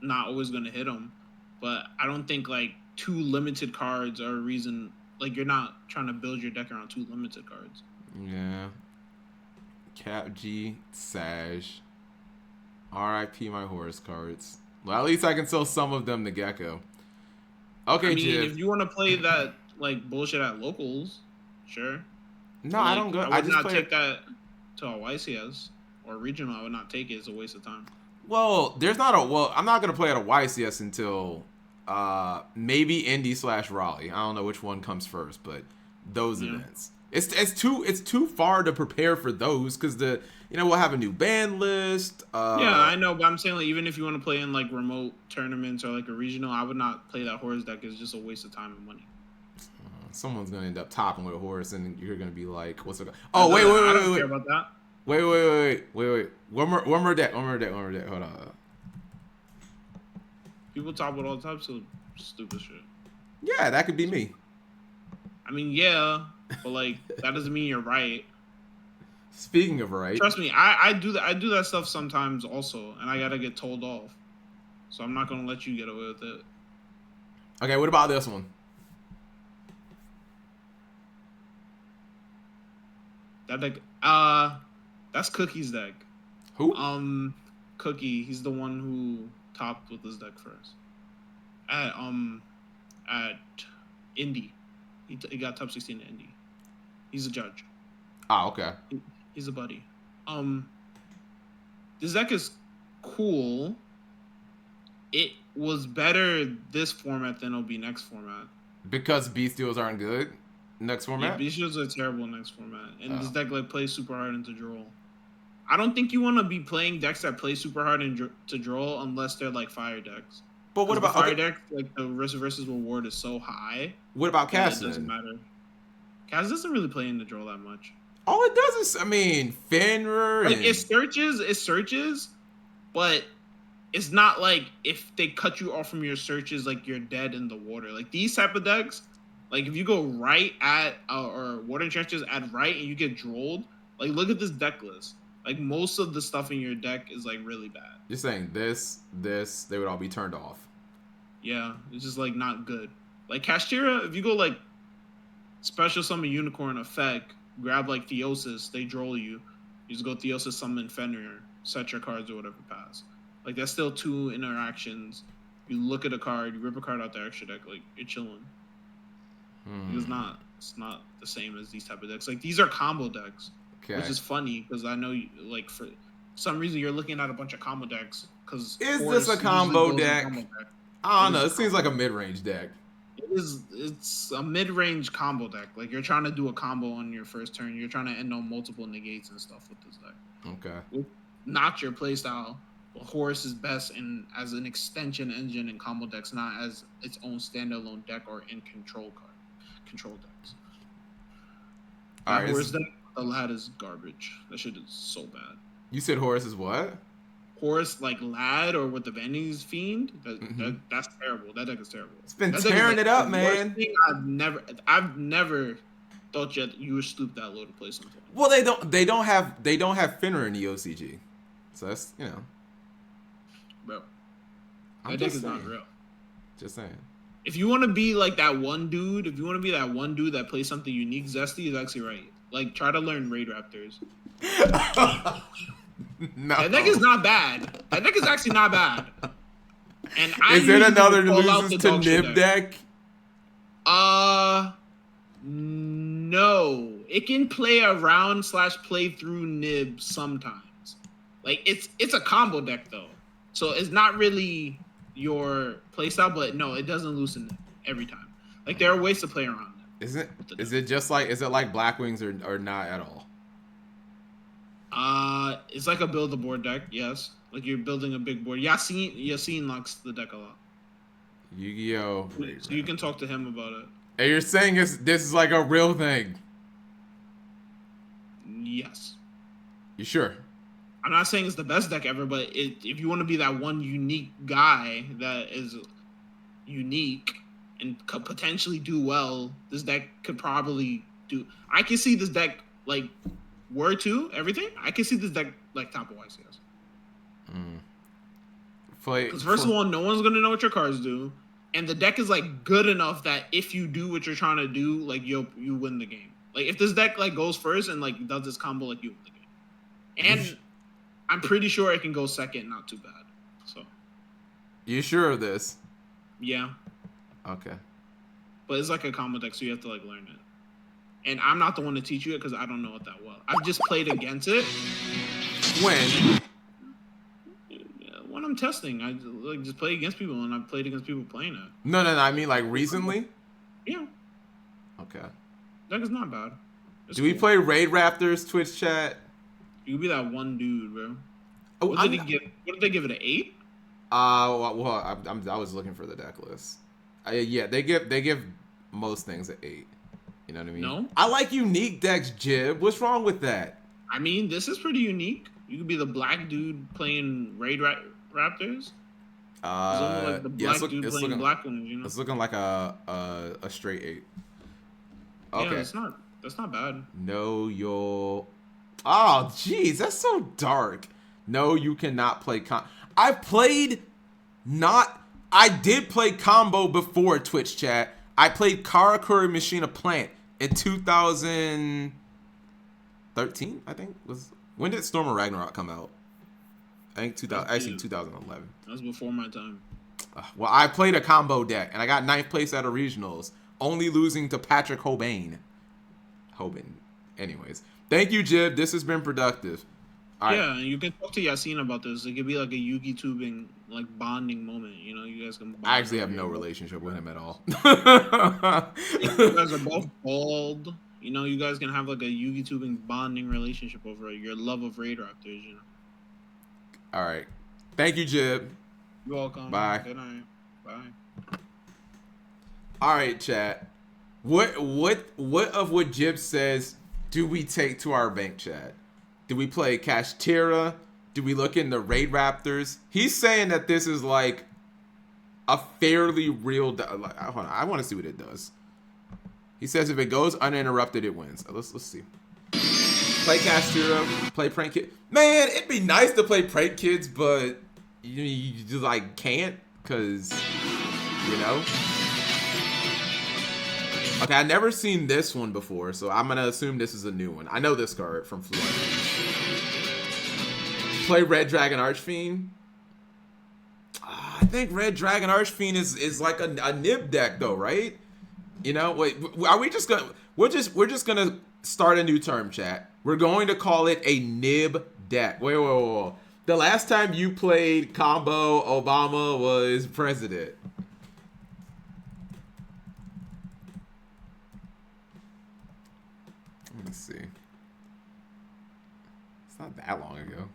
Speaker 2: not always going to hit them, but I don't think like 2 limited cards are a reason. Like you're not trying to build your deck around 2 limited cards.
Speaker 1: Yeah. Cap G, Sage. R.I.P. my Horus cards. Well, at least I can sell some of them to Gecko. Okay,
Speaker 2: I mean,
Speaker 1: Jib.
Speaker 2: if you want to play that like bullshit at locals, sure.
Speaker 1: No,
Speaker 2: like,
Speaker 1: I don't go.
Speaker 2: I would not take that to a YCS or regional. I would not take it. It's a waste of time.
Speaker 1: Well, there's not a. Well, I'm not gonna play at a YCS until maybe Indy/Raleigh. I don't know which one comes first, but those events. It's too far to prepare for those because we'll have a new ban list.
Speaker 2: Yeah, I know, but I'm saying like even if you want to play in like remote tournaments or like a regional, I would not play that Horus deck. It's just a waste of time and money.
Speaker 1: Someone's gonna end up topping with a Horus, and you're gonna be like, "What's it?"
Speaker 2: Oh,
Speaker 1: wait,
Speaker 2: I don't care about that.
Speaker 1: Wait. One more deck. Hold on.
Speaker 2: People top with all types of stupid shit.
Speaker 1: Yeah, that could be me.
Speaker 2: I mean, yeah, but like that doesn't mean you're right.
Speaker 1: Speaking of right,
Speaker 2: trust me, I do that. I do that stuff sometimes also, and I gotta get told off. So I'm not gonna let you get away with it.
Speaker 1: Okay, what about this one?
Speaker 2: That deck, that's Cookie's deck.
Speaker 1: Who?
Speaker 2: Cookie. He's the one who topped with his deck first. At Indy, he got top 16 at Indy. He's a judge.
Speaker 1: Oh, okay.
Speaker 2: He's a buddy. This deck is cool. It was better this format than it'll be next format.
Speaker 1: Because bestials aren't good next format?
Speaker 2: Yeah, bestials are terrible next format. And this deck like plays super hard into Droll. I don't think you want to be playing decks that play super hard to Droll unless they're like fire decks.
Speaker 1: But what about
Speaker 2: fire deck? Like the risk versus reward is so high.
Speaker 1: What about Cass?
Speaker 2: It doesn't matter. Cass doesn't really play into Droll that much.
Speaker 1: All it does is, I mean, Fenrir
Speaker 2: Like
Speaker 1: and
Speaker 2: it searches, but it's not like if they cut you off from your searches, like you're dead in the water. Like these type of decks, like if you go right at or water trenches at right and you get drolled, like look at this deck list. Like most of the stuff in your deck is like really bad.
Speaker 1: you're saying this, they would all be turned off.
Speaker 2: Yeah, it's just like not good. Like Kashtira, if you go like special summon unicorn effect, grab like Theosis, they droll you. You just go Theosis summon Fenrir, set your cards or whatever pass. Like that's still 2 interactions. You look at a card, you rip a card out the extra deck, like you're chilling. It's not the same as these type of decks. Like these are combo decks, which is funny because I know like for some reason you're looking at a bunch of combo decks because
Speaker 1: is this a combo deck? I don't know. It seems like a mid-range deck.
Speaker 2: It's a mid-range combo deck. Like you're trying to do a combo on your first turn. You're trying to end on multiple negates and stuff with this deck.
Speaker 1: Okay.
Speaker 2: Not your playstyle. Horus is best in as an extension engine in combo decks, not as its own standalone deck or in control decks. That Horus deck, the lad is garbage. That shit is so bad.
Speaker 1: You said Horus is what?
Speaker 2: Horus like lad or with the Vanny's Fiend. That's terrible. That deck is terrible.
Speaker 1: It's been tearing it up, man.
Speaker 2: I've never thought you would stoop that low to play something.
Speaker 1: Well, they don't have Fenrir in the OCG, so that's
Speaker 2: bro. That deck is not real.
Speaker 1: Just saying.
Speaker 2: If you want to be like that one dude, that plays something unique, Zesty is actually right. Like try to learn Raid Raptors.
Speaker 1: No.
Speaker 2: That deck is not bad. That deck is actually not bad. And
Speaker 1: is it another loses to Nib deck?
Speaker 2: No. It can play around / play through Nib sometimes. Like it's a combo deck though, so it's not really your playstyle. But no, it doesn't lose to Nib every time. Like there are ways to play around it.
Speaker 1: Is it like Black Wings or not at all?
Speaker 2: It's like a build a board deck, yes. Like you're building a big board. Yassine likes the deck a lot.
Speaker 1: Yu-Gi-Oh!
Speaker 2: So you can talk to him about it.
Speaker 1: And you're saying this is like a real thing?
Speaker 2: Yes.
Speaker 1: You sure?
Speaker 2: I'm not saying it's the best deck ever, but if you want to be that one unique guy that is unique and could potentially do well, this deck could probably do. I can see this deck like Word 2, everything. I can see this deck like top of YCS. Because first of all, no one's gonna know what your cards do, and the deck is like good enough that if you do what you're trying to do, like you win the game. Like if this deck like goes first and like does this combo, like you win the game. And I'm pretty sure it can go second, not too bad. So.
Speaker 1: You sure of this?
Speaker 2: Yeah.
Speaker 1: Okay.
Speaker 2: But it's like a combo deck, so you have to like learn it. And I'm not the one to teach you it because I don't know it that well. I've just played against it.
Speaker 1: When?
Speaker 2: When I'm testing, I like just play against people, and I've played against people playing it.
Speaker 1: No. I mean like recently.
Speaker 2: Yeah.
Speaker 1: Okay.
Speaker 2: Deck is not bad.
Speaker 1: Do we play Raid Raptors Twitch chat?
Speaker 2: You could be that one dude, bro.
Speaker 1: Oh,
Speaker 2: what did they give it? An 8?
Speaker 1: I was looking for the deck list. Yeah, they give most things an 8. You know what I mean?
Speaker 2: No.
Speaker 1: I like unique decks, Jib. What's wrong with that?
Speaker 2: I mean, this is pretty unique. You could be the black dude playing Raid Raptors. Like the black dude playing Black Ones, you know?
Speaker 1: It's looking like a straight 8. Okay.
Speaker 2: Yeah, that's not bad.
Speaker 1: No, you'll. Oh, jeez, that's so dark. No, you cannot play I did play combo before Twitch chat. I played Karakuri Machine of Plant in 2013, I think. When did Storm of Ragnarok come out? I think 2011.
Speaker 2: That was before my time.
Speaker 1: Well, I played a combo deck, and I got 9th place at a regionals, only losing to Patrick Hoban. Anyways. Thank you, Jib. This has been productive. All
Speaker 2: yeah, right. You can talk to Yassine about this. It could be like a Yugi tubing, like bonding moment. You know, you guys can.
Speaker 1: I actually have no relationship with him at all.
Speaker 2: You guys are both bald. You know, you guys can have like a Yugi tubing bonding relationship over your love of Raid Raptors. You know.
Speaker 1: All right. Thank you, Jib.
Speaker 2: You're welcome.
Speaker 1: Bye.
Speaker 2: Good night. Bye.
Speaker 1: All right, chat. What of what Jib says do we take to our bank chat? Do we play Kashtira? Do we look into Raid Raptors? He's saying that this is like a fairly real. Hold on, I want to see what it does. He says if it goes uninterrupted, it wins. Let's see. Play Kashtira, play Prank Kid. Man, it'd be nice to play Prank Kids, but you just like can't, cause you know. Okay, I never seen this one before, so I'm gonna assume this is a new one. I know this card from Fluent. Play Red Dragon Archfiend. I think Red Dragon Archfiend is like a nib deck though, right? You know, wait, are we just gonna we're just gonna start a new term, chat. We're going to call it a nib deck. Wait. The last time you played combo Obama was president. Let me see. It's not that long ago.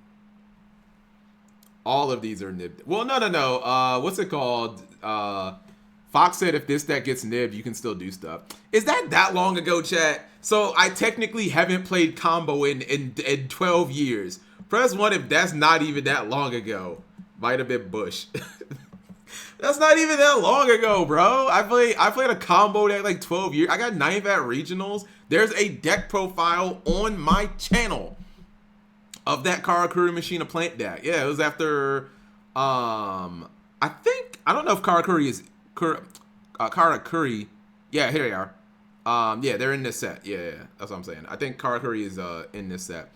Speaker 1: All of these are nibbed. Well, no. What's it called? Fox said if this deck gets nibbed, you can still do stuff. Is that long ago, chat? So I technically haven't played combo in 12 years. Press 1 if that's not even that long ago. Might have been Bush. That's not even that long ago, bro. I played a combo deck like 12 years. I got 9th at regionals. There's a deck profile on my channel of that Karakuri Machine of Plant deck. Yeah, it was after I don't know if Karakuri is Karakuri. Yeah, here they are. Yeah, they're in this set. Yeah, that's what I'm saying. I think Karakuri is in this set.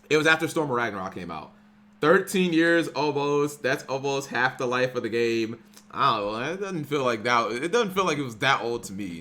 Speaker 1: It was after Storm of Ragnarok came out. 13 years almost. That's almost half the life of the game. I don't know. It doesn't feel like that. It doesn't feel like it was that old to me.